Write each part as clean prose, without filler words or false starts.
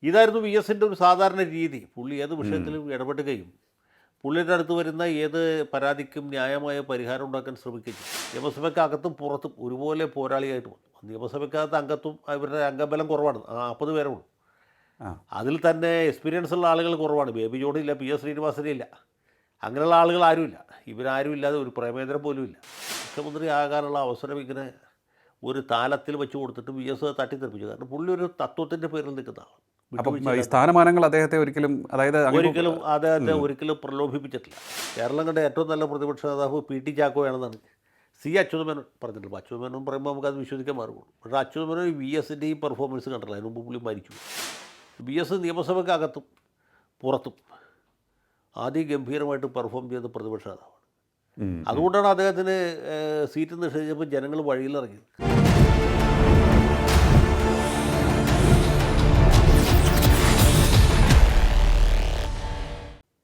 ഇതായിരുന്നു വി എസിൻ്റെ ഒരു സാധാരണ രീതി. പുള്ളി ഏത് വിഷയത്തിലും ഇടപെടുകയും പുള്ളിയുടെ അടുത്ത് വരുന്ന ഏത് പരാതിക്കും ന്യായമായ പരിഹാരം ഉണ്ടാക്കാൻ ശ്രമിക്കുകയും ചെയ്യും. നിയമസഭയ്ക്കകത്തും പുറത്തും ഒരുപോലെ പോരാളിയായിട്ട് വന്നു. നിയമസഭയ്ക്കകത്ത് അംഗത്വം അവരുടെ അംഗബലം കുറവാണ്, 40 പേരേ ഉള്ളൂ. ആ അതിൽ തന്നെ എക്സ്പീരിയൻസ് ഉള്ള ആളുകൾ കുറവാണ്. ബേബി ജോണില്ല, പി എസ് ശ്രീനിവാസനില്ല, അങ്ങനെയുള്ള ആളുകൾ ആരുമില്ല. ഇവരാരും ഇല്ലാതെ ഒരു പ്രേമേന്ദ്രൻ പോലും ഇല്ല. മുഖ്യമന്ത്രി ആകാനുള്ള അവസരം ഇങ്ങനെ ഒരു താലത്തിൽ വെച്ച് കൊടുത്തിട്ട് വി എസ് തട്ടിത്തെറിപ്പിച്ചു. കാരണം പുള്ളി ഒരു തത്വത്തിൻ്റെ പേരിൽ നിൽക്കുന്ന ആളാണ്. അപ്പം ഈ സ്ഥാനമാനങ്ങൾ അദ്ദേഹത്തെ ഒരിക്കലും, അതായത് ഒരിക്കലും അദ്ദേഹത്തെ ഒരിക്കലും പ്രലോഭിപ്പിച്ചിട്ടില്ല. കേരളം കണ്ട ഏറ്റവും നല്ല പ്രതിപക്ഷ നേതാവ് പി ടി ചാക്കോയാണെന്നാണ് സി അച്യുതമേനോൻ പറഞ്ഞിട്ടുള്ളത്. അച്യുതമേനോൻ പറയുമ്പോൾ നമുക്കത് വിശ്വസിക്കാൻ മാറുള്ളൂ. പക്ഷേ അച്യുതമേനോൻ ഈ വി എസിൻ്റെ ഈ പെർഫോമൻസ് കണ്ടില്ല. അതിന് മുമ്പ് പുള്ളി മരിച്ചു. വി എസ് നിയമസഭയ്ക്കകത്തും പുറത്തും ആദ്യം ഗംഭീരമായിട്ട് പെർഫോം ചെയ്ത പ്രതിപക്ഷ നേതാവാണ്. അതുകൊണ്ടാണ് അദ്ദേഹത്തിന് സീറ്റ് നിഷേധിച്ചപ്പോൾ ജനങ്ങൾ വഴിയിലിറങ്ങിയത്.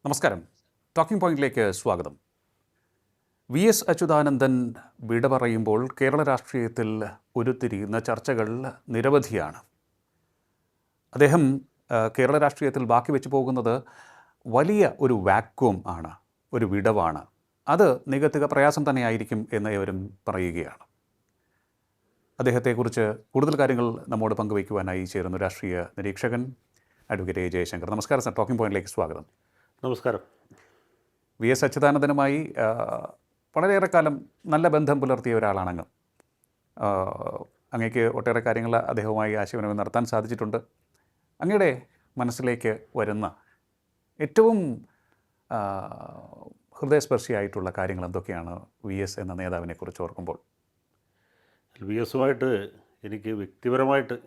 നമസ്കാരം, ടോക്കിംഗ് പോയിന്റിലേക്ക് സ്വാഗതം. വി എസ് അച്യുതാനന്ദൻ വിട പറയുമ്പോൾ കേരള രാഷ്ട്രീയത്തിൽ ഉരുത്തിരിയുന്ന ചർച്ചകൾ നിരവധിയാണ്. അദ്ദേഹം കേരള രാഷ്ട്രീയത്തിൽ ബാക്കി വെച്ച് പോകുന്നത് വലിയ ഒരു വാക്വം ആണ്, ഒരു വിടവാണ്. അത് നികത്തുക പ്രയാസം തന്നെയായിരിക്കും എന്ന് ഏവരും പറയുകയാണ്. അദ്ദേഹത്തെക്കുറിച്ച് കൂടുതൽ കാര്യങ്ങൾ നമ്മോട് പങ്കുവയ്ക്കുവാനായി ചേരുന്ന രാഷ്ട്രീയ നിരീക്ഷകൻ അഡ്വക്കേറ്റ് എ ജയശങ്കർ. നമസ്കാരം സർ, ടോക്കിംഗ് പോയിന്റിലേക്ക് സ്വാഗതം. നമസ്കാരം. വി എസ് അച്യുതാനന്ദനുമായി വളരെയേറെ കാലം നല്ല ബന്ധം പുലർത്തിയ ഒരാളാണങ്ങ്. അങ്ങേക്ക് ഒട്ടേറെ കാര്യങ്ങൾ അദ്ദേഹവുമായി ആശയവിനിമയം നടത്താൻ സാധിച്ചിട്ടുണ്ട്. അങ്ങയുടെ മനസ്സിലേക്ക് വരുന്ന ഏറ്റവും ഹൃദയസ്പർശിയായിട്ടുള്ള കാര്യങ്ങൾ എന്തൊക്കെയാണ് വി എസ് എന്ന നേതാവിനെ കുറിച്ച് ഓർക്കുമ്പോൾ? വി എസുമായിട്ട് എനിക്ക് വ്യക്തിപരമായിട്ട്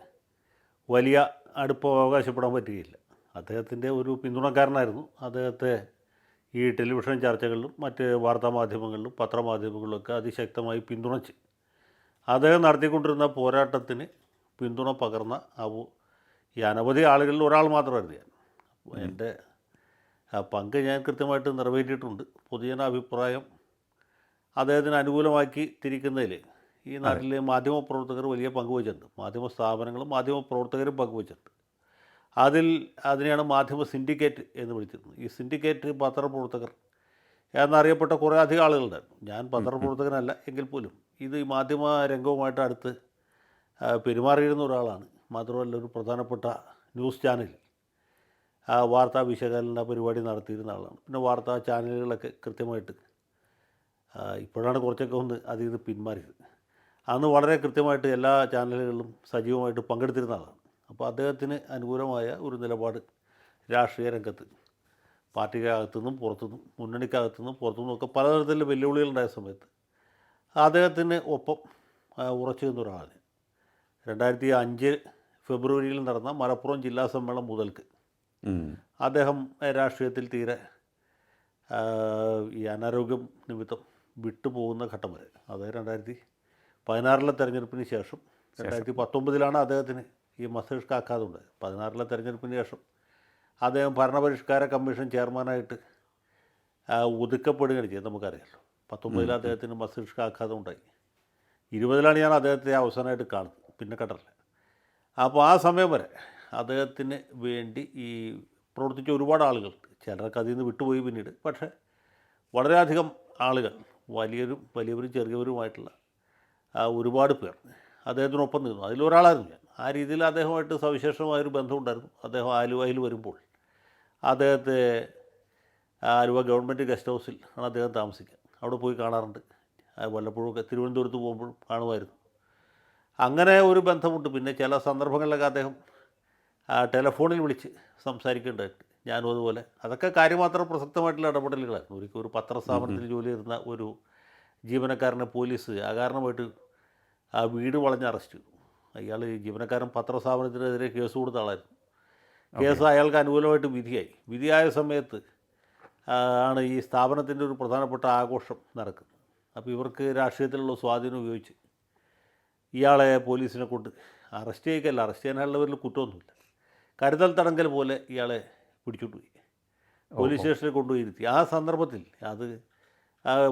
വലിയ അടുപ്പം അവകാശപ്പെടാൻ പറ്റുകയില്ല. അദ്ദേഹത്തിൻ്റെ ഒരു പിന്തുണക്കാരനായിരുന്നു. അദ്ദേഹത്തെ ഈ ടെലിവിഷൻ ചർച്ചകളിലും മറ്റ് വാർത്താമാധ്യമങ്ങളിലും പത്രമാധ്യമങ്ങളിലൊക്കെ അതിശക്തമായി പിന്തുണച്ച് അദ്ദേഹം നടത്തിക്കൊണ്ടിരുന്ന പോരാട്ടത്തിന് പിന്തുണ പകർന്ന ഈ അനവധി ആളുകളിൽ ഒരാൾ മാത്രമായിരുന്നു ഞാൻ. എൻ്റെ പങ്ക് ഞാൻ കൃത്യമായിട്ട് നിറവേറ്റിയിട്ടുണ്ട്. പൊതുജന അഭിപ്രായം അദ്ദേഹത്തിന് അനുകൂലമാക്കി തിരിക്കുന്നതിൽ ഈ നാട്ടിലെ മാധ്യമപ്രവർത്തകർ വലിയ പങ്ക് വഹിച്ചിട്ടുണ്ട്. മാധ്യമ സ്ഥാപനങ്ങളും മാധ്യമപ്രവർത്തകരും പങ്കുവച്ചിട്ടുണ്ട്. അതിനെയാണ് മാധ്യമ സിൻഡിക്കേറ്റ് എന്ന് വിളിച്ചിരുന്നത്. ഈ സിൻഡിക്കേറ്റ് പത്രപ്രവർത്തകർ എന്നറിയപ്പെട്ട കുറേ അധികം ആളുകളുണ്ടായിരുന്നു. ഞാൻ പത്രപ്രവർത്തകനല്ല എങ്കിൽ പോലും ഇത് ഈ മാധ്യമ രംഗവുമായിട്ട് അടുത്ത് പെരുമാറിയിരുന്ന ഒരാളാണ്. മാത്രമല്ല ഒരു പ്രധാനപ്പെട്ട ന്യൂസ് ചാനലിൽ വാർത്താ വിശകലന പരിപാടി നടത്തിയിരുന്ന ആളാണ്. പിന്നെ വാർത്താ ചാനലുകളൊക്കെ കൃത്യമായിട്ട് ഇപ്പോഴാണ് കുറച്ചൊക്കെ ഒന്ന് അതിൽ നിന്ന് പിന്മാറിയത്. അന്ന് വളരെ കൃത്യമായിട്ട് എല്ലാ ചാനലുകളിലും സജീവമായിട്ട് പങ്കെടുത്തിരുന്ന ആളാണ്. അപ്പോൾ അദ്ദേഹത്തിന് അനുകൂലമായ ഒരു നിലപാട് രാഷ്ട്രീയ രംഗത്ത് പാർട്ടിക്കകത്തുനിന്നും പുറത്തുനിന്നും മുന്നണിക്കകത്തുനിന്നും പുറത്തുനിന്നും ഒക്കെ പലതരത്തിലുള്ള വെല്ലുവിളികളുണ്ടായ സമയത്ത് അദ്ദേഹത്തിന് ഒപ്പം ഉറച്ചു നിന്ന ഒരാളാണ്. 2005 ഫെബ്രുവരിയിൽ നടന്ന മലപ്പുറം ജില്ലാ സമ്മേളനം മുതൽക്ക് അദ്ദേഹം രാഷ്ട്രീയത്തിൽ തീരെ ഈ അനാരോഗ്യം നിമിത്തം വിട്ടുപോകുന്ന ഘട്ടം വരെ, അതായത് 2016 തെരഞ്ഞെടുപ്പിന് ശേഷം 2019 അദ്ദേഹത്തിന് ഈ മസ്തിഷ്ക ആഘാതം ഉണ്ടായത്. 2016 തെരഞ്ഞെടുപ്പിന് ശേഷം അദ്ദേഹം ഭരണപരിഷ്കാര കമ്മീഷൻ ചെയർമാനായിട്ട് ഒതുക്കപ്പെടുകയാണ് ചെയ്തത്. നമുക്കറിയാമല്ലോ. 19 അദ്ദേഹത്തിന് മസ്തിഷ്ക ആഘാതം ഉണ്ടായി. 20 ഞാൻ അദ്ദേഹത്തെ അവസാനമായിട്ട് കാണുന്നത്, പിന്നെ കണ്ടില്ല. അപ്പോൾ ആ സമയം വരെ അദ്ദേഹത്തിന് വേണ്ടി ഈ പ്രവർത്തിച്ച ഒരുപാട് ആളുകളുണ്ട്. ചിലർക്ക് അതിൽ നിന്ന് വിട്ടുപോയി പിന്നീട്. പക്ഷേ വളരെയധികം ആളുകൾ, വലിയവരും ചെറിയവരുമായിട്ടുള്ള ഒരുപാട് പേർ അദ്ദേഹത്തിനൊപ്പം നിന്നു. അതിലൊരാളായിരുന്നു ഞാൻ. ആ രീതിയിൽ അദ്ദേഹമായിട്ട് സവിശേഷമായൊരു ബന്ധമുണ്ടായിരുന്നു. അദ്ദേഹം ആലുവയിൽ വരുമ്പോൾ അദ്ദേഹത്തെ ആലുവ ഗവൺമെൻറ് ഗസ്റ്റ് ഹൗസിൽ ആണ് അദ്ദേഹം താമസിക്കുക. അവിടെ പോയി കാണാറുണ്ട്. വല്ലപ്പോഴൊക്കെ തിരുവനന്തപുരത്ത് പോകുമ്പോഴും കാണുമായിരുന്നു. അങ്ങനെ ഒരു ബന്ധമുണ്ട്. പിന്നെ ചില സന്ദർഭങ്ങളിലൊക്കെ അദ്ദേഹം ടെലഫോണിൽ വിളിച്ച് സംസാരിക്കേണ്ടതായിട്ട് ഞാനും അതുപോലെ. അതൊക്കെ കാര്യമാത്രം പ്രസക്തമായിട്ടുള്ള ഇടപെടലുകളായിരുന്നു. ഒരു പത്രസ്ഥാപനത്തിൽ ജോലി ചെയ്യുന്ന ഒരു ജീവനക്കാരനെ പോലീസ് അകാരണമായിട്ട് വീട് വളഞ്ഞ് അറസ്റ്റ് ചെയ്തു. അയാൾ ജീവനക്കാരൻ പത്രസ്ഥാപനത്തിനെതിരെ കേസ് കൊടുത്ത ആളായിരുന്നു. കേസ് അയാൾക്ക് അനുകൂലമായിട്ട് വിധിയായ സമയത്ത് ആണ് ഈ സ്ഥാപനത്തിൻ്റെ ഒരു പ്രധാനപ്പെട്ട ആഘോഷം നടക്കുന്നത്. അപ്പോൾ ഇവർക്ക് രാഷ്ട്രീയത്തിലുള്ള സ്വാധീനം ഉപയോഗിച്ച് ഇയാളെ പോലീസിനെ കൊണ്ട് അറസ്റ്റ് ചെയ്യാനുള്ള പേരിൽ കുറ്റമൊന്നുമില്ല, കരുതൽ തടങ്കൽ പോലെ ഇയാളെ പിടിച്ചുകൊണ്ടുപോയി പോലീസ് സ്റ്റേഷനിൽ കൊണ്ടുപോയി ഇരുത്തി. ആ സന്ദർഭത്തിൽ അത്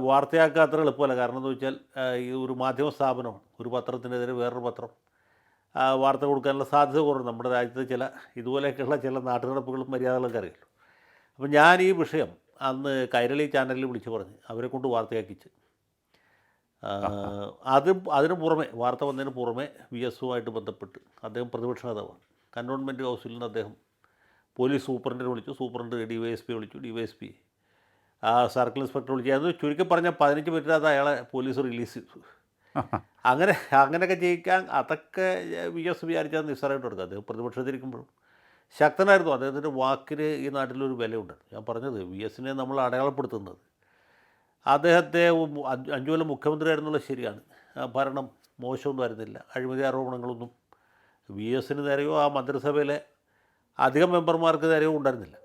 വാർത്തയാക്കുക അത്ര എളുപ്പമല്ല. കാരണം എന്ന് വെച്ചാൽ ഈ ഒരു മാധ്യമ സ്ഥാപനമാണ്. ഒരു പത്രത്തിനെതിരെ വേറൊരു പത്രം വാർത്ത കൊടുക്കാനുള്ള സാധ്യത കുറവ്. നമ്മുടെ രാജ്യത്ത് ചില ഇതുപോലെയൊക്കെയുള്ള ചില നാട്ടുനടപ്പുകളും മര്യാദകളൊക്കെ അറിയുള്ളൂ. അപ്പം ഞാൻ ഈ വിഷയം അന്ന് കൈരളി ചാനലിൽ വിളിച്ച് പറഞ്ഞ് അവരെ കൊണ്ട് വാർത്തയാക്കിച്ച്. അതിന് പുറമെ വാർത്ത വന്നതിന് പുറമെ VS-ഉമായിട്ട് ബന്ധപ്പെട്ട് അദ്ദേഹം പ്രതിപക്ഷ നേതാവാണ്. കൻ്റോൺമെൻറ്റ് ഹൗസിൽ നിന്ന് അദ്ദേഹം പോലീസ് സൂപ്രണ്ടിനെ വിളിച്ചു, സൂപ്രണ്ട് DYSP വിളിച്ചു, DYSP സർക്കിൾ ഇൻസ്പെക്ടർ വിളിച്ചു. അത് ചുരുക്കി പറഞ്ഞാൽ 15 മിനിറ്റിനകത്ത് അയാളെ പോലീസ് റിലീസ് ചെയ്തു. അങ്ങനെയൊക്കെ ചെയ്യിക്കാൻ അതൊക്കെ VS വിചാരിച്ചാൽ നിസ്സാരമായിട്ട് എടുക്കുക. അദ്ദേഹം പ്രതിപക്ഷത്തിരിക്കുമ്പോഴും ശക്തനായിരുന്നു. അദ്ദേഹത്തിൻ്റെ വാക്കിന് ഈ നാട്ടിലൊരു വിലയുണ്ട്. ഞാൻ പറഞ്ഞത് VS-നെ നമ്മൾ അടയാളപ്പെടുത്തുന്നത് അദ്ദേഹത്തെ 5 കൊല്ലം മുഖ്യമന്ത്രിയായിരുന്നുള്ളത് ശരിയാണ്. ഭരണം മോശമൊന്നും ആയിരുന്നില്ല. അഴിമതി ആരോപണങ്ങളൊന്നും VS-ന് നേരെയോ ആ മന്ത്രിസഭയിലെ അധികം മെമ്പർമാർക്ക് നേരെയോ ഉണ്ടായിരുന്നില്ല.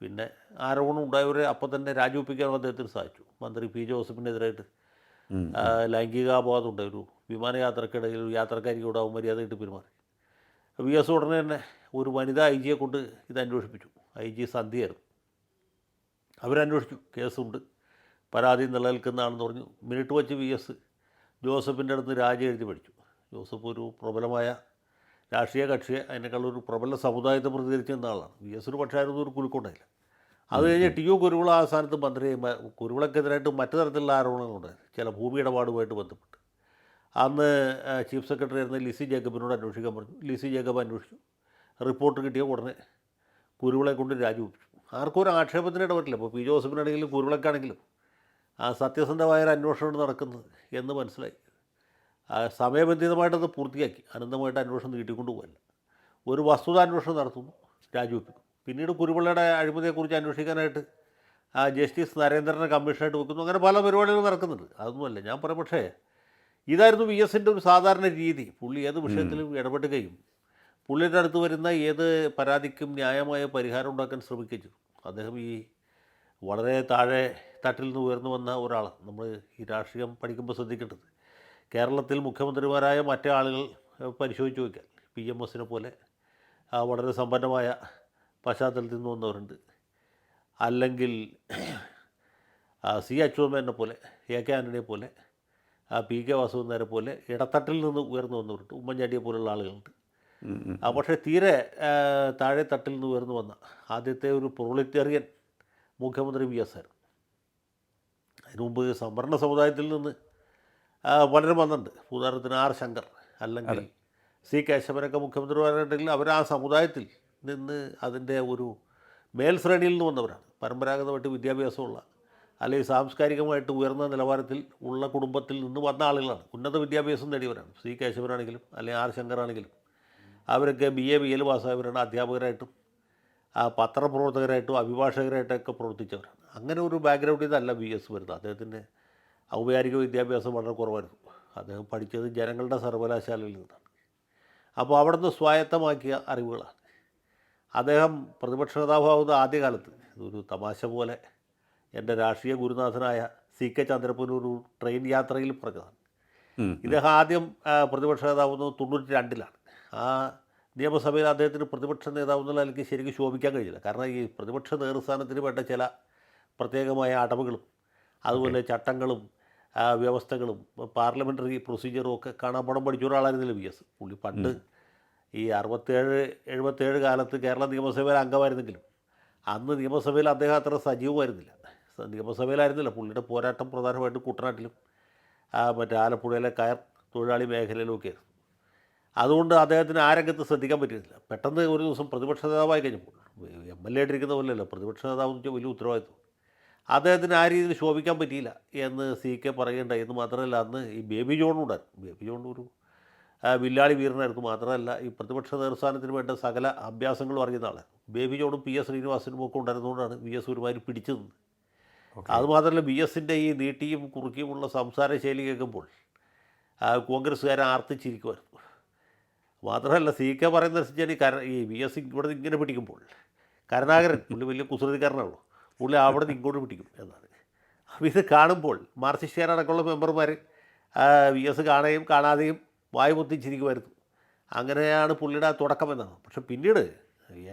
പിന്നെ ആരോപണം ഉണ്ടായവരെ അപ്പം തന്നെ രാജിവെപ്പിക്കാൻ അദ്ദേഹത്തിന് സാധിച്ചു. മന്ത്രി P. ജോസഫിനെതിരായിട്ട് ലൈംഗികാപവാദം ഉണ്ടായി. ഒരു വിമാനയാത്രക്കിടയിൽ ഒരു യാത്രക്കാരിയോട് മര്യാദയായിട്ട് പെരുമാറി. VS ഉടനെ തന്നെ ഒരു വനിതാ IG കൊണ്ട് ഇത് അന്വേഷിപ്പിച്ചു. IG സന്ധ്യയായിരുന്നു. അവരന്വേഷിച്ചു. കേസുണ്ട്, പരാതി നിലനിൽക്കുന്നതാണെന്ന് പറഞ്ഞു. മിനിറ്റ് വച്ച് VS ജോസഫിൻ്റെ അടുത്ത് രാജി എഴുതി പഠിച്ചു. ജോസഫ് ഒരു പ്രബലമായ രാഷ്ട്രീയ കക്ഷിയെ, അതിനേക്കാളൊരു പ്രബല സമുദായത്തെ പ്രതികരിച്ചിരുന്ന ആളാണ്. VS-ന് പക്ഷേ ആയിരുന്നു ഒരു കുലുക്കുണ്ടായില്ല. അത് കഴിഞ്ഞ് TU കുരുവിള ആ സ്ഥാനത്ത് മന്ത്രി. കുരുവിളക്കെതിരായിട്ട് മറ്റു തരത്തിലുള്ള ആരോപണങ്ങളുണ്ടായിരുന്നു, ചില ഭൂമി ഇടപാടുമായിട്ട് ബന്ധപ്പെട്ട്. അന്ന് ചീഫ് സെക്രട്ടറി ആയിരുന്ന ലിസി ജേക്കബിനോട് അന്വേഷിക്കാൻ പറഞ്ഞു. ലിസി ജേക്കബ് അന്വേഷിച്ചു. റിപ്പോർട്ട് കിട്ടിയ ഉടനെ കുരുവിളെ കൊണ്ട് രാജിവെപ്പിച്ചു. ആർക്കും ഒരു ആക്ഷേപത്തിന് ഇടപെട്ടില്ല. ഇപ്പോൾ P. ജോസഫിനാണെങ്കിലും കുരുവിളക്കാണെങ്കിലും സത്യസന്ധമായ ഒരു അന്വേഷണമാണ് നടക്കുന്നത് എന്ന് മനസ്സിലായി. സമയബന്ധിതമായിട്ടത് പൂർത്തിയാക്കി. അനന്തമായിട്ട് അന്വേഷണം നീട്ടിക്കൊണ്ടു പോകല്ല. ഒരു വസ്തുതാന്വേഷണം നടത്തുന്നു, രാജിവെപ്പിക്കുന്നു. പിന്നീട് കുരുവിളയുടെ അഴിമതിയെക്കുറിച്ച് അന്വേഷിക്കാനായിട്ട് ജസ്റ്റിസ് നരേന്ദ്രനെ കമ്മീഷനായിട്ട് വെക്കുന്നു. അങ്ങനെ പല പരിപാടികളും നടക്കുന്നുണ്ട്. അതൊന്നുമല്ല ഞാൻ പറയാം. പക്ഷേ ഇതായിരുന്നു VS-ൻ്റെ ഒരു സാധാരണ രീതി. പുള്ളി ഏത് വിഷയത്തിലും ഇടപെടുകയും പുള്ളിയുടെ അടുത്ത് വരുന്ന ഏത് പരാതിക്കും ന്യായമായ പരിഹാരം ഉണ്ടാക്കാൻ ശ്രമിക്കുകയും ചെയ്തു. അദ്ദേഹം ഈ വളരെ താഴെ തട്ടിൽ നിന്ന് ഉയർന്നു വന്ന ഒരാളാണ്. നമ്മൾ ഈ രാഷ്ട്രീയം പഠിക്കുമ്പോൾ ശ്രദ്ധിക്കേണ്ടത്, കേരളത്തിൽ മുഖ്യമന്ത്രിമാരായ മറ്റേ ആളുകൾ പരിശോധിച്ച് നോക്കിയാൽ PMS-നെ പോലെ വളരെ സമ്പന്നമായ പശ്ചാത്തലത്തിൽ നിന്ന് വന്നവരുണ്ട്. അല്ലെങ്കിൽ C. അച്യുതമേനെ പോലെ, AK ആൻ്റണിയെ പോലെ, PK വാസുദേവനെ പോലെ ഇടത്തട്ടിൽ നിന്ന് ഉയർന്നു വന്നവരുണ്ട്. ഉമ്മൻചാണ്ടിയെ പോലുള്ള ആളുകളുണ്ട്. പക്ഷേ തീരെ താഴെ തട്ടിൽ നിന്ന് ഉയർന്നു വന്ന ആദ്യത്തെ ഒരു പ്രൊളിറ്റേറിയൻ മുഖ്യമന്ത്രി VS ആയിരുന്നു. അതിനു മുമ്പ് സംവരണ സമുദായത്തിൽ നിന്ന് പലരും വന്നിട്ടുണ്ട്. ഉദാഹരണത്തിന് R. ശങ്കർ അല്ലെങ്കിൽ C. കേശവനൊക്കെ മുഖ്യമന്ത്രിമാരുണ്ടെങ്കിൽ അവർ ആ സമുദായത്തിൽ നിന്ന് അതിൻ്റെ ഒരു മേൽശ്രേണിയിൽ നിന്ന് വന്നവരാണ്. പരമ്പരാഗതമായിട്ട് വിദ്യാഭ്യാസമുള്ള അല്ലെങ്കിൽ സാംസ്കാരികമായിട്ട് ഉയർന്ന നിലവാരത്തിൽ ഉള്ള കുടുംബത്തിൽ നിന്ന് വന്ന ആളുകളാണ്. ഉന്നത വിദ്യാഭ്യാസം നേടിയവരാണ്. C. കേശവനാണെങ്കിലും അല്ലെങ്കിൽ R. ശങ്കറാണെങ്കിലും അവരൊക്കെ BA BL പാസ്സായവരാണ്. അധ്യാപകരായിട്ടും പത്രപ്രവർത്തകരായിട്ടും അഭിഭാഷകരായിട്ടൊക്കെ പ്രവർത്തിച്ചവരാണ്. അങ്ങനെ ഒരു ബാക്ക്ഗ്രൗണ്ടിൽ നിന്നല്ല VS വരുന്നത്. അദ്ദേഹത്തിൻ്റെ ഔപചാരിക വിദ്യാഭ്യാസം വളരെ കുറവായിരുന്നു. അദ്ദേഹം പഠിച്ചത് ജനങ്ങളുടെ സർവകലാശാലയിൽ നിന്നാണ്. അപ്പോൾ അവിടെ നിന്ന് സ്വായത്തമാക്കിയ അറിവുകളാണ്. അദ്ദേഹം പ്രതിപക്ഷ നേതാവാകുന്ന ആദ്യകാലത്ത് ഒരു തമാശ പോലെ എൻ്റെ രാഷ്ട്രീയ ഗുരുനാഥനായ CK ചന്ദ്രപ്പൻ ഒരു ട്രെയിൻ യാത്രയിൽ പറഞ്ഞതാണ്. ഇദ്ദേഹം ആദ്യം പ്രതിപക്ഷ നേതാവുന്നത് 92-ലാണ്. ആ നിയമസഭയിൽ അദ്ദേഹത്തിന് പ്രതിപക്ഷ നേതാവ് എന്നുള്ള എനിക്ക് ശരിക്കും ശോഭിക്കാൻ കഴിയില്ല. കാരണം ഈ പ്രതിപക്ഷ നേതൃസ്ഥാനത്തിന് വേണ്ട ചില പ്രത്യേകമായ അടവുകളും അതുപോലെ ചട്ടങ്ങളും വ്യവസ്ഥകളും പാർലമെൻ്ററി പ്രൊസീജിയറും ഒക്കെ കാണാൻ പണം പഠിച്ച ഒരാളായിരുന്നില്ല VS. പുള്ളി പണ്ട് ഈ 67-77 കാലത്ത് കേരള നിയമസഭയിൽ അംഗമായിരുന്നെങ്കിലും അന്ന് നിയമസഭയിൽ അദ്ദേഹം അത്ര സജീവമായിരുന്നില്ല. നിയമസഭയിലായിരുന്നില്ല. പുള്ളിയുടെ പോരാട്ടം പ്രധാനമായിട്ടും കുട്ടനാട്ടിലും മറ്റേ ആലപ്പുഴയിലെ കയർ തൊഴിലാളി മേഖലയിലുമൊക്കെ ആയിരുന്നു. അതുകൊണ്ട് അദ്ദേഹത്തിന് ആ രംഗത്ത് ശ്രദ്ധിക്കാൻ പറ്റിയിട്ടില്ല. പെട്ടെന്ന് ഒരു ദിവസം പ്രതിപക്ഷ നേതാവായി കഴിഞ്ഞപ്പോൾ MLA ആയിട്ടിരിക്കുന്ന പോലെയല്ല, പ്രതിപക്ഷ നേതാവ് എന്ന് വെച്ചാൽ വലിയ ഉത്തരവാദിത്വം. അദ്ദേഹത്തിന് ആ രീതിയിൽ ശോഭിക്കാൻ പറ്റിയില്ല എന്ന് CK പറയുകയുണ്ടായി. എന്ന് മാത്രമല്ല അന്ന് ഈ ബേബി ജോണും ഉണ്ടായിരുന്നു. ബേബി ജോൺ ഒരു വില്ലാളി വീരനായിരുന്നു. മാത്രമല്ല ഈ പ്രതിപക്ഷ നേതൃസ്ഥാനത്തിന് വേണ്ട സകല അഭ്യാസങ്ങളും അറിയുന്ന ആളാണ്. ബേബി ജോണും PS ശ്രീനിവാസനും ഒക്കെ ഉണ്ടായിരുന്നുകൊണ്ടാണ് VS ഒരുമാതിരി പിടിച്ചു നിന്നത്. അതുമാത്രമല്ല VS-ൻ്റെ ഈ നീട്ടിയും കുറുക്കിയുമുള്ള സംസാര ശൈലി കേൾക്കുമ്പോൾ കോൺഗ്രസ്സുകാരെ ആർത്തിച്ചിരിക്കുമായിരുന്നു. മാത്രമല്ല CK പറയുന്നതനുസരിച്ചാണ് ഈ VS ഇവിടെ ഇങ്ങനെ പിടിക്കുമ്പോൾ കരുണാകരൻ പുള്ളി വലിയ കുസൃതിക്കാരനാണല്ലോ, പുള്ളി അവിടെ നിന്ന് ഇങ്ങോട്ട് പിടിക്കും എന്നാണ്. അപ്പോൾ ഇത് കാണുമ്പോൾ മാർക്സിസ്റ്റുകാരടക്കമുള്ള മെമ്പർമാർ VS കാണുകയും കാണാതെയും വായു പൊത്തിച്ചിരിക്കുമായിരുന്നു. അങ്ങനെയാണ് പുള്ളിയുടെ തുടക്കം എന്നാണ്. പക്ഷെ പിന്നീട്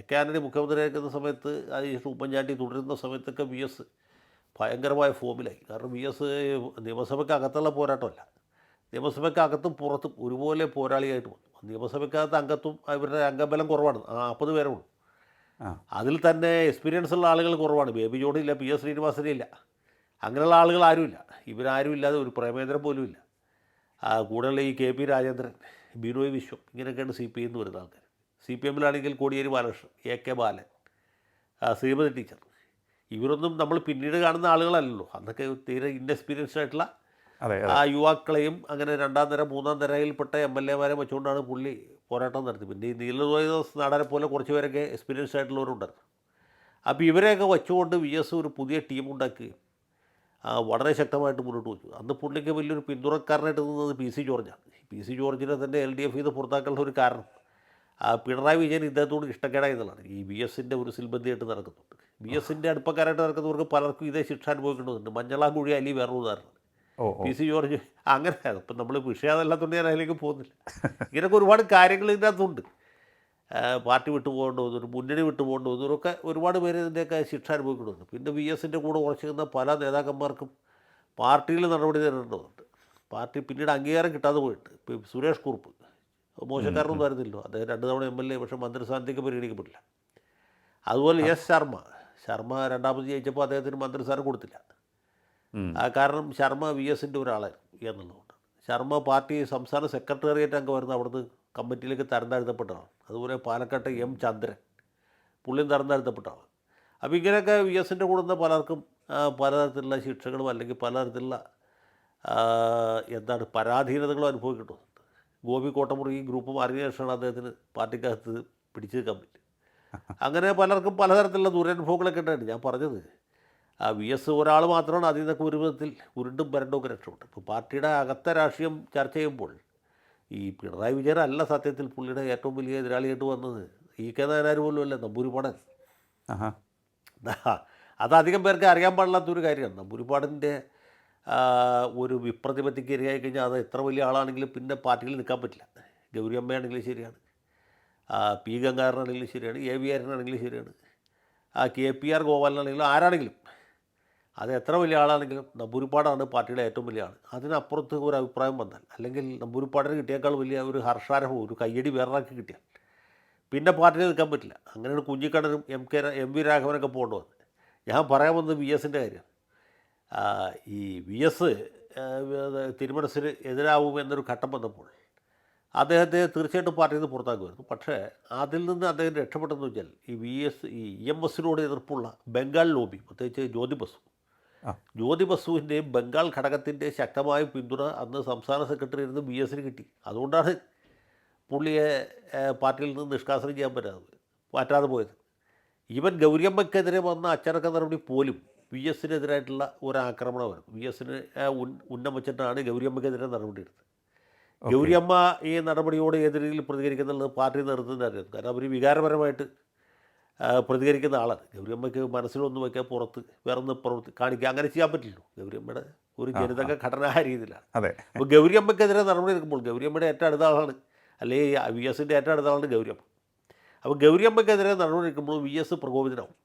AK ആൻ്റണി മുഖ്യമന്ത്രിയായിരിക്കുന്ന സമയത്ത് അതിനുശേഷം ഉമ്മൻചാണ്ടി തുടരുന്ന സമയത്തൊക്കെ VS ഭയങ്കരമായ ഫോമിലായി. കാരണം VS നിയമസഭയ്ക്ക് അകത്തുള്ള പോരാട്ടമല്ല, നിയമസഭയ്ക്കകത്തും പുറത്തും ഒരുപോലെ പോരാളിയായിട്ട് വന്നു. നിയമസഭയ്ക്കകത്ത് അംഗത്വം ഇവരുടെ അംഗബലം കുറവാണ്, 40 പേരേ ഉള്ളൂ. ആ അതിൽ തന്നെ എക്സ്പീരിയൻസ് ഉള്ള ആളുകൾ കുറവാണ്. ബേബി ജോണില്ല, പി എസ് ശ്രീനിവാസനില്ല, അങ്ങനെയുള്ള ആളുകൾ ആരുമില്ല. ഇവരാരും ഇല്ലാതെ ഒരു പ്രേമേന്ദ്രൻ പോലും ഇല്ല. കൂടെയുള്ള ഈ കെ പി രാജേന്ദ്രൻ, ബിനോയ് വിശ്വം, ഇങ്ങനെയൊക്കെയാണ് സി പി എന്ന് വരുന്ന ആൾക്കാർ. സി പി എമ്മിലാണെങ്കിൽ Kodiyeri Balakrishnan, A K Balan, Sreemathi teacher, ഇവരൊന്നും നമ്മൾ പിന്നീട് കാണുന്ന ആളുകളല്ലല്ലോ. അന്നൊക്കെ തീരെ ഇൻഎക്സ്പീരിയൻസ്ഡ് ആയിട്ടുള്ള അതെ ആ യുവാക്കളെയും അങ്ങനെ രണ്ടാം തരം മൂന്നാം തരയിൽപ്പെട്ട എം എൽ എമാരെ വെച്ചുകൊണ്ടാണ് പുള്ളി പോരാട്ടം നടത്തി. പിന്നെ ഈ നീലദോസ് നാടനെ പോലെ കുറച്ച് പേരൊക്കെ എക്സ്പീരിയൻസ്ഡ് ആയിട്ടുള്ളവരുണ്ടായിരുന്നു. അപ്പോൾ ഇവരെയൊക്കെ വെച്ചുകൊണ്ട് വി എസ് ഒരു പുതിയ ടീം ഉണ്ടാക്കുകയും വളരെ ശക്തമായിട്ട് മുന്നോട്ട് വെച്ചു. അന്ന് പുള്ളിക്ക് വലിയൊരു പിന്തുണക്കാരനായിട്ട് നിന്നത് പി സി ജോർജാണ്. പി സി ജോർജിനെ തന്നെ എൽ ഡി എഫ് നിന്ന് പുറത്താക്കാനുള്ള ഒരു കാരണം പിണറായി വിജയൻ ഇദ്ദേഹത്തോട് ഇഷ്ടക്കേടായി എന്നുള്ളതാണ്. ഈ ബി എസിൻ്റെ ഒരു സിൽബന്ധിയായിട്ട് നടക്കുന്നുണ്ട്. ബി എസിൻ്റെ അടുപ്പക്കാരായിട്ട് നടക്കുന്നവർക്ക് പലർക്കും ഇതേ ശിക്ഷ അനുഭവിക്കേണ്ടതുണ്ട്. മഞ്ഞളാംകുഴി അലി വേറൊരു ഉദാഹരണം, പി സി ജോർജ് അങ്ങനെ. അപ്പം നമ്മൾ വിഷയം അതല്ലാത്തതുകൊണ്ട് ഞാൻ അതിലേക്ക് പോകുന്നില്ല. ഇങ്ങനെയൊക്കെ ഒരുപാട് കാര്യങ്ങൾ ഇതിൻ്റെ അകത്തുണ്ട്. പാർട്ടി വിട്ടു പോകേണ്ടി വന്നു, മുന്നണി വിട്ടു പോകേണ്ടി വന്നവരൊക്കെ ഒരുപാട് പേര് ഇതിൻ്റെയൊക്കെ ശിക്ഷ അനുഭവിക്കുന്നുണ്ട്. പിന്നെ വി എസിൻ്റെ കൂടെ ഉറച്ചു നിന്ന പല നേതാക്കന്മാർക്കും പാർട്ടിയിൽ നടപടി നേരിടേണ്ടതുണ്ട്. പാർട്ടി പിന്നീട് അംഗീകാരം കിട്ടാതെ പോയിട്ട് ഇപ്പോൾ സുരേഷ് കുറുപ്പ് മോശക്കാരനൊന്നും ആയിരുന്നില്ലോ, അദ്ദേഹം 2 തവണ എം എൽ എ, പക്ഷേ മന്ത്രിസ്ഥാനത്തേക്ക് പരിഗണിക്കപ്പെട്ടില്ല. അതുപോലെ എസ് ശർമ്മ രണ്ടാമത് ജയിച്ചപ്പോൾ അദ്ദേഹത്തിന് മന്ത്രിസ്ഥാനം കൊടുത്തില്ല. കാരണം ശർമ്മ വി എസിൻ്റെ ഒരാളായിരുന്നു എന്നുള്ളതുകൊണ്ട്. ശർമ്മ പാർട്ടി സംസ്ഥാന സെക്രട്ടേറിയറ്റ് അംഗമായിരുന്നു, അവിടുന്ന് കമ്മിറ്റിയിലേക്ക് തരം താഴ്ത്തപ്പെട്ടതാണ്. അതുപോലെ പാലക്കാട്ടെ എം ചന്ദ്രൻ, പുള്ളിയും തരം താഴ്ത്തപ്പെട്ടതാണ്. അപ്പോൾ ഇങ്ങനെയൊക്കെ വി എസിൻ്റെ കൂടുന്ന പലർക്കും പലതരത്തിലുള്ള ശിക്ഷകളും അല്ലെങ്കിൽ പലതരത്തിലുള്ള പരാധീനതകളും അനുഭവിക്കേണ്ടതുണ്ട്. ഗോപി കോട്ടമുറി ഈ ഗ്രൂപ്പ് മാറിയ ശേഷമാണ് അദ്ദേഹത്തിന് പാർട്ടിക്കകത്ത് പിടിച്ചു നിൽക്കാൻ പറ്റും. അങ്ങനെ പലർക്കും പലതരത്തിലുള്ള ദുരനുഭവങ്ങളൊക്കെ ഉണ്ടായിട്ട് ഞാൻ പറഞ്ഞത് വി എസ് ഒരാൾ മാത്രമാണ് അതിൽ നിന്നൊക്കെ ഒരു വിധത്തിൽ ഉരുണ്ടും പരണ്ടുമൊക്കെ രക്ഷപ്പെട്ടു. ഇപ്പോൾ പാർട്ടിയുടെ അകത്തെ രാഷ്ട്രീയം ചർച്ച ചെയ്യുമ്പോൾ ഈ പിണറായി വിജയൻ അല്ല സത്യത്തിൽ പുള്ളിയുടെ ഏറ്റവും വലിയ എതിരാളിയായിട്ട് വന്നത്. ഇ കെ നായനാർ പോലും അല്ല, നമ്പൂരിപ്പാടൻ. അതധികം പേർക്ക് അറിയാൻ പാടില്ലാത്തൊരു കാര്യമാണ്. നമ്പൂരിപ്പാടിൻ്റെ ഒരു വിപ്രതിപത്തിക്ക് ഇരയായി കഴിഞ്ഞാൽ അത് എത്ര വലിയ ആളാണെങ്കിലും പിന്നെ പാർട്ടിയിൽ നിൽക്കാൻ പറ്റില്ല. ഗൗരിയമ്മയാണെങ്കിലും ശരിയാണ്, പി ഗംഗാധരനാണെങ്കിലും ശരിയാണ്, എ വി ആരനാണെങ്കിലും ശരിയാണ്, കെ പി ആർ ഗോപാലനാണെങ്കിലും ആരാണെങ്കിലും, അത് എത്ര വലിയ ആളാണെങ്കിലും നമ്പൂരിപ്പാടാണ് പാർട്ടിയുടെ ഏറ്റവും വലിയ ആൾ. അതിനപ്പുറത്ത് ഒരു അഭിപ്രായം വന്നാൽ, അല്ലെങ്കിൽ നമ്പൂരിപ്പാടിന് കിട്ടിയേക്കാൾ വലിയ ഒരു ഹർഷാരഹവും ഒരു കയ്യടി വേറൊരാൾക്ക് കിട്ടിയാൽ പിന്നെ പാർട്ടിയിൽ നിൽക്കാൻ പറ്റില്ല. അങ്ങനെയാണ് കുഞ്ഞിക്കണ്ണനും എം വി രാഘവനൊക്കെ പോകേണ്ടി വന്നത്. ഞാൻ പറയാൻ വന്നത് വി എസിൻ്റെ കാര്യമാണ്. ഈ വി എസ് തിരുമനസിന് എതിരാവുമെന്നൊരു ഘട്ടം വന്നപ്പോൾ അദ്ദേഹത്തെ തീർച്ചയായിട്ടും പാർട്ടിയിൽ നിന്ന് പുറത്താക്കുമായിരുന്നു. പക്ഷേ അതിൽ നിന്ന് അദ്ദേഹം രക്ഷപ്പെട്ടെന്ന് വെച്ചാൽ ഈ എം എസിനോട് എതിർപ്പുള്ള ബംഗാൾ ലോബി, പ്രത്യേകിച്ച് ജ്യോതി ബസുവിൻ്റെയും ബംഗാൾ ഘടകത്തിൻ്റെ ശക്തമായ പിന്തുണ അന്ന് സംസ്ഥാന സെക്രട്ടറി ഇരുന്ന് ബി എസിന് കിട്ടി. അതുകൊണ്ടാണ് പുള്ളിയെ പാർട്ടിയിൽ നിന്ന് നിഷ്കാസനം ചെയ്യാൻ പറ്റാതെ പോയത്. ഈവൻ ഗൗരിയമ്മയ്ക്കെതിരെ വന്ന അച്ചടക്ക നടപടി പോലും വി എസിനെതിരായിട്ടുള്ള ഒരാക്രമണമായിരുന്നു. വി എസിന് ഉന്നം വെച്ചിട്ടാണ് ഗൗരിയമ്മയ്ക്കെതിരെ നടപടിയെടുത്തത്. ഗൗരിയമ്മ ഈ നടപടിയോട് ഏത് രീതിയിൽ പ്രതികരിക്കുന്നുള്ളത് പാർട്ടി നേതൃത്വത്തിന് അറിയാം. കാരണം അവർ വികാരപരമായിട്ട് പ്രതികരിക്കുന്ന ആളാണ്. ഗൗരിയമ്മയ്ക്ക് മനസ്സിലൊന്നും വയ്ക്കാൻ പുറത്ത് വേറൊന്ന് കാണിക്കുക അങ്ങനെ ചെയ്യാൻ പറ്റില്ലല്ലോ. ഗൗരിയമ്മയുടെ ഒരു ജനിതക ഘടന ആ രീതിയിലാണ്. അപ്പോൾ ഗൗരിയമ്മയ്ക്കെതിരെ നടപടി എടുക്കുമ്പോൾ ഗൗരിയമ്മയുടെ ഏറ്റവും അടുത്ത ആളാണ്, അല്ലെങ്കിൽ വി എസിൻ്റെ ഏറ്റവും അടുത്ത ആളാണ് ഗൗരിയമ്മ. അപ്പോൾ ഗൗരിയമ്മയ്ക്കെതിരെ നടപടി എടുക്കുമ്പോൾ വി എസ് പ്രകോപിതനാവും.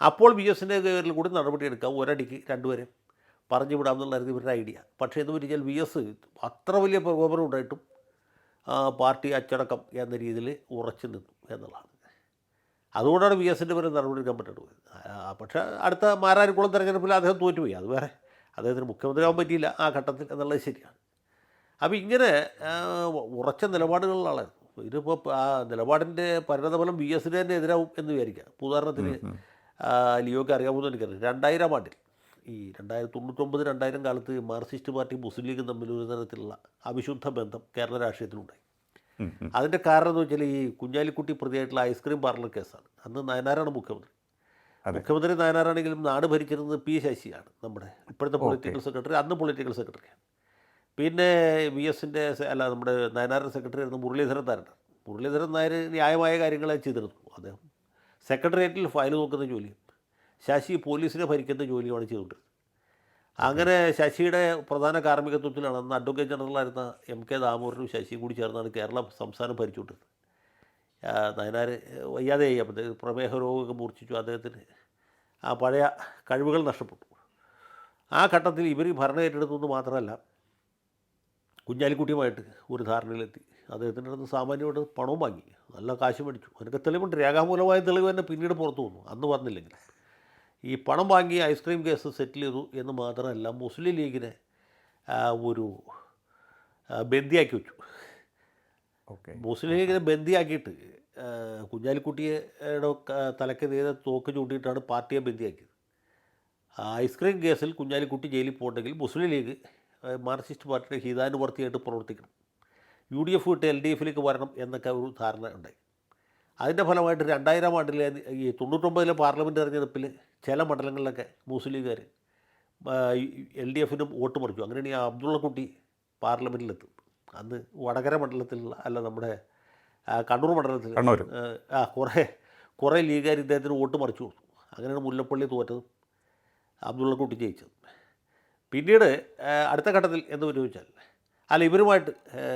അപ്പോൾ വി എസിൻ്റെ പേരിൽ കൂടി നടപടി എടുക്കാം, ഒരടിക്ക് രണ്ടുപേരെ പറഞ്ഞു വിടാമെന്നുള്ളതായിരുന്നു ഇവരുടെ ഐഡിയ. പക്ഷേ എന്ന് വെച്ചാൽ വി എസ് അത്ര വലിയ പ്രകോപനം ഉണ്ടായിട്ടും പാർട്ടി അച്ചടക്കം എന്ന രീതിയിൽ ഉറച്ചു നിന്നു എന്നുള്ളതാണ്. അതുകൊണ്ടാണ് വി എസിൻ്റെ പേരിൽ നടപടി എടുക്കാൻ പറ്റുന്നത്. പക്ഷേ അടുത്ത മാരാരിക്കുളം തെരഞ്ഞെടുപ്പിൽ അദ്ദേഹം തോറ്റുപോയി, അത് വേറെ. അദ്ദേഹത്തിന് മുഖ്യമന്ത്രിയാവാൻ പറ്റിയില്ല ആ ഘട്ടത്തിൽ എന്നുള്ളത് ശരിയാണ്. അപ്പോൾ ഇങ്ങനെ ഉറച്ച നിലപാടുകളുള്ള ആളായിരുന്നു. ഇതിപ്പോൾ ആ നിലപാടിൻ്റെ പരിണതഫലം വി എസിന് തന്നെ എതിരാവും എന്ന് വിചാരിക്കുക. ഉദാഹരണത്തിന് ലിയോയ്ക്ക് അറിയാവുന്ന എനിക്കറിയാം, 2000 ആണ്ടിൽ ഈ 1999-2000 കാലത്ത് മാർക്സിസ്റ്റ് പാർട്ടി മുസ്ലിം ലീഗും തമ്മിൽ ഒരു തരത്തിലുള്ള അവിശുദ്ധ ബന്ധം കേരള രാഷ്ട്രീയത്തിലുണ്ടായി. അതിൻ്റെ കാരണം എന്ന് വെച്ചാൽ ഈ കുഞ്ഞാലിക്കുട്ടി പ്രതിയായിട്ടുള്ള ഐസ്ക്രീം പാർലർ കേസാണ്. അന്ന് നയനാരാണ് മുഖ്യമന്ത്രി. മുഖ്യമന്ത്രി നയനാരാണെങ്കിലും നാട് ഭരിച്ചിരുന്നത് പി ശശിയാണ്, നമ്മുടെ ഇപ്പോഴത്തെ പൊളിറ്റിക്കൽ സെക്രട്ടറി, അന്ന് പൊളിറ്റിക്കൽ സെക്രട്ടറിയാണ്. പിന്നെ വി എസിൻ്റെ നമ്മുടെ നയനാറിൻ്റെ സെക്രട്ടറി ആയിരുന്നു മുരളീധരൻ നായർ. മുരളീധരൻ നായർ ന്യായമായ കാര്യങ്ങളെ ചെയ്തിരുന്നു. അദ്ദേഹം സെക്രട്ടേറിയറ്റിൽ ഫയൽ നോക്കുന്ന ജോലിയും ശശി പോലീസിനെ ഭരിക്കുന്ന ജോലിയുമാണ് ചെയ്തുകൊണ്ടിരുന്നത്. അങ്ങനെ ശശിയുടെ പ്രധാന കാർമ്മികത്വത്തിലാണ് അന്ന് അഡ്വക്കേറ്റ് ജനറലായിരുന്ന എം കെ ദാമോദരനും ശശിയും കൂടി ചേർന്നാണ് കേരള സംസ്ഥാനം ഭരിച്ചുകൊണ്ടിരുന്നത്. നയനാർ വയ്യാതെയായി, അപ്പോൾ പ്രമേഹ രോഗമൊക്കെ മൂർച്ഛിച്ചു, അദ്ദേഹത്തിന് ആ പഴയ കഴിവുകൾ നഷ്ടപ്പെട്ടു. ആ ഘട്ടത്തിൽ ഇവർ ഭരണം ഏറ്റെടുത്തെന്ന് മാത്രമല്ല കുഞ്ഞാലിക്കുട്ടിയുമായിട്ട് ഒരു ധാരണയിലെത്തി. അദ്ദേഹത്തിൻ്റെ അടുത്ത് സാമാന്യമായിട്ട് പണവും വാങ്ങി, നല്ല കാശ് മേടിച്ചു. അതിനൊക്കെ തെളിവുണ്ട്, രേഖാമൂലമായ തെളിവ് തന്നെ പിന്നീട് പുറത്തു വന്നു, അന്ന് പറഞ്ഞില്ലെങ്കിൽ. ഈ പണം വാങ്ങി ഐസ്ക്രീം കേസ് സെറ്റിൽ ചെയ്തു എന്ന് മാത്രമല്ല, മുസ്ലിം ലീഗിനെ ഒരു ബന്ദിയാക്കി വെച്ചു. ഓക്കെ. മുസ്ലിം ലീഗിനെ ബന്ദിയാക്കിയിട്ട് കുഞ്ഞാലിക്കുട്ടിയുടെ തലയ്ക്ക് നേരെ തോക്ക് ചൂണ്ടിയിട്ടാണ് പാർട്ടിയെ ബന്ദിയാക്കിയത്. ഐസ്ക്രീം കേസിൽ കുഞ്ഞാലിക്കുട്ടി ജയിലിൽ പോകണമെങ്കിൽ മുസ്ലിം ലീഗ് മാർക്സിസ്റ്റ് പാർട്ടിയുടെ ഹിതാനുവർത്തിയായിട്ട് പ്രവർത്തിക്കണം, UDF വിട്ട് LDFിലേക്ക് വരണം എന്നൊക്കെ ഒരു ധാരണ ഉണ്ടായി. അതിൻ്റെ ഫലമായിട്ട് 2000 ആണ്ടിലെ ഈ 99 പാർലമെൻറ്റ് തെരഞ്ഞെടുപ്പിൽ ചില മണ്ഡലങ്ങളിലൊക്കെ മുസ്ലിം ലീഗുകാർ LDFിനും വോട്ട് മറിച്ചു. അങ്ങനെയാണ് ഈ അബ്ദുള്ളക്കുട്ടി പാർലമെൻറ്റിലെത്തും. അന്ന് വടകര മണ്ഡലത്തിലുള്ള, അല്ല നമ്മുടെ കണ്ണൂർ മണ്ഡലത്തിൽ കുറേ ലീഗുകാർ ഇദ്ദേഹത്തിന് വോട്ട് മറിച്ചു കൊടുത്തു. അങ്ങനെയാണ് മുല്ലപ്പള്ളി തോറ്റതും അബ്ദുള്ളക്കുട്ടി ജയിച്ചത്. പിന്നീട് അടുത്ത ഘട്ടത്തിൽ എന്ന് ചോദിച്ചാൽ, അല്ല ഇവരുമായിട്ട്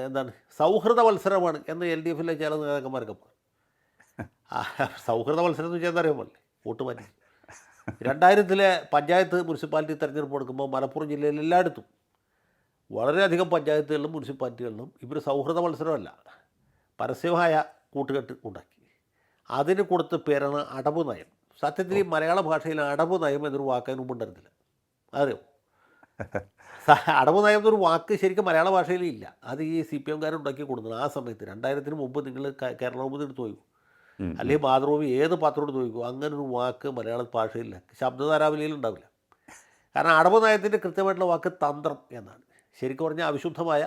എന്താണ് സൗഹൃദ മത്സരമാണ് എന്ന് LDFിലെ ചില നേതാക്കന്മാരൊക്കെ പറഞ്ഞു. സൗഹൃദ മത്സരം എന്ന് വെച്ചാൽ എന്താ അറിയാമല്ലേ, വോട്ട് മാറ്റി. 2000 പഞ്ചായത്ത് മുനിസിപ്പാലിറ്റി തെരഞ്ഞെടുപ്പ് കൊടുക്കുമ്പോൾ മലപ്പുറം ജില്ലയിൽ എല്ലായിടത്തും വളരെയധികം പഞ്ചായത്തുകളിലും മുനിസിപ്പാലിറ്റികളിലും ഇവർ സൗഹൃദ മത്സരമല്ല, പരസ്യമായ കൂട്ടുകെട്ട് ഉണ്ടാക്കി. അതിന് കൊടുത്ത പേരാണ് അടവ് നയം. സത്യത്തിൽ ഈ മലയാള ഭാഷയിൽ അടവ് നയം എന്നൊരു വാക്ക് മുമ്പ് ഉണ്ടായിരുന്നില്ല, അറിയോ? അടവ് നയം എന്നൊരു വാക്ക് ശരിക്കും മലയാള ഭാഷയിൽ ഇല്ല. അത് ഈ CPM ഉണ്ടാക്കി കൊടുക്കുന്നത് ആ സമയത്ത്. 2000 മുമ്പ് നിങ്ങൾ കേരള കൗമുദി എടുത്ത് ചോദിക്കും, അല്ലെങ്കിൽ മാതൃഭൂമി ഏത് പത്രത്തോട് ചോദിക്കും, അങ്ങനൊരു വാക്ക് മലയാള ഭാഷയില്ല, ശബ്ദധാരാവലിയിൽ ഉണ്ടാവില്ല. കാരണം അടവ് നയത്തിൻ്റെ കൃത്യമായിട്ടുള്ള വാക്ക് തന്ത്രം എന്നാണ്, ശരിക്കും പറഞ്ഞാൽ അവിശുദ്ധമായ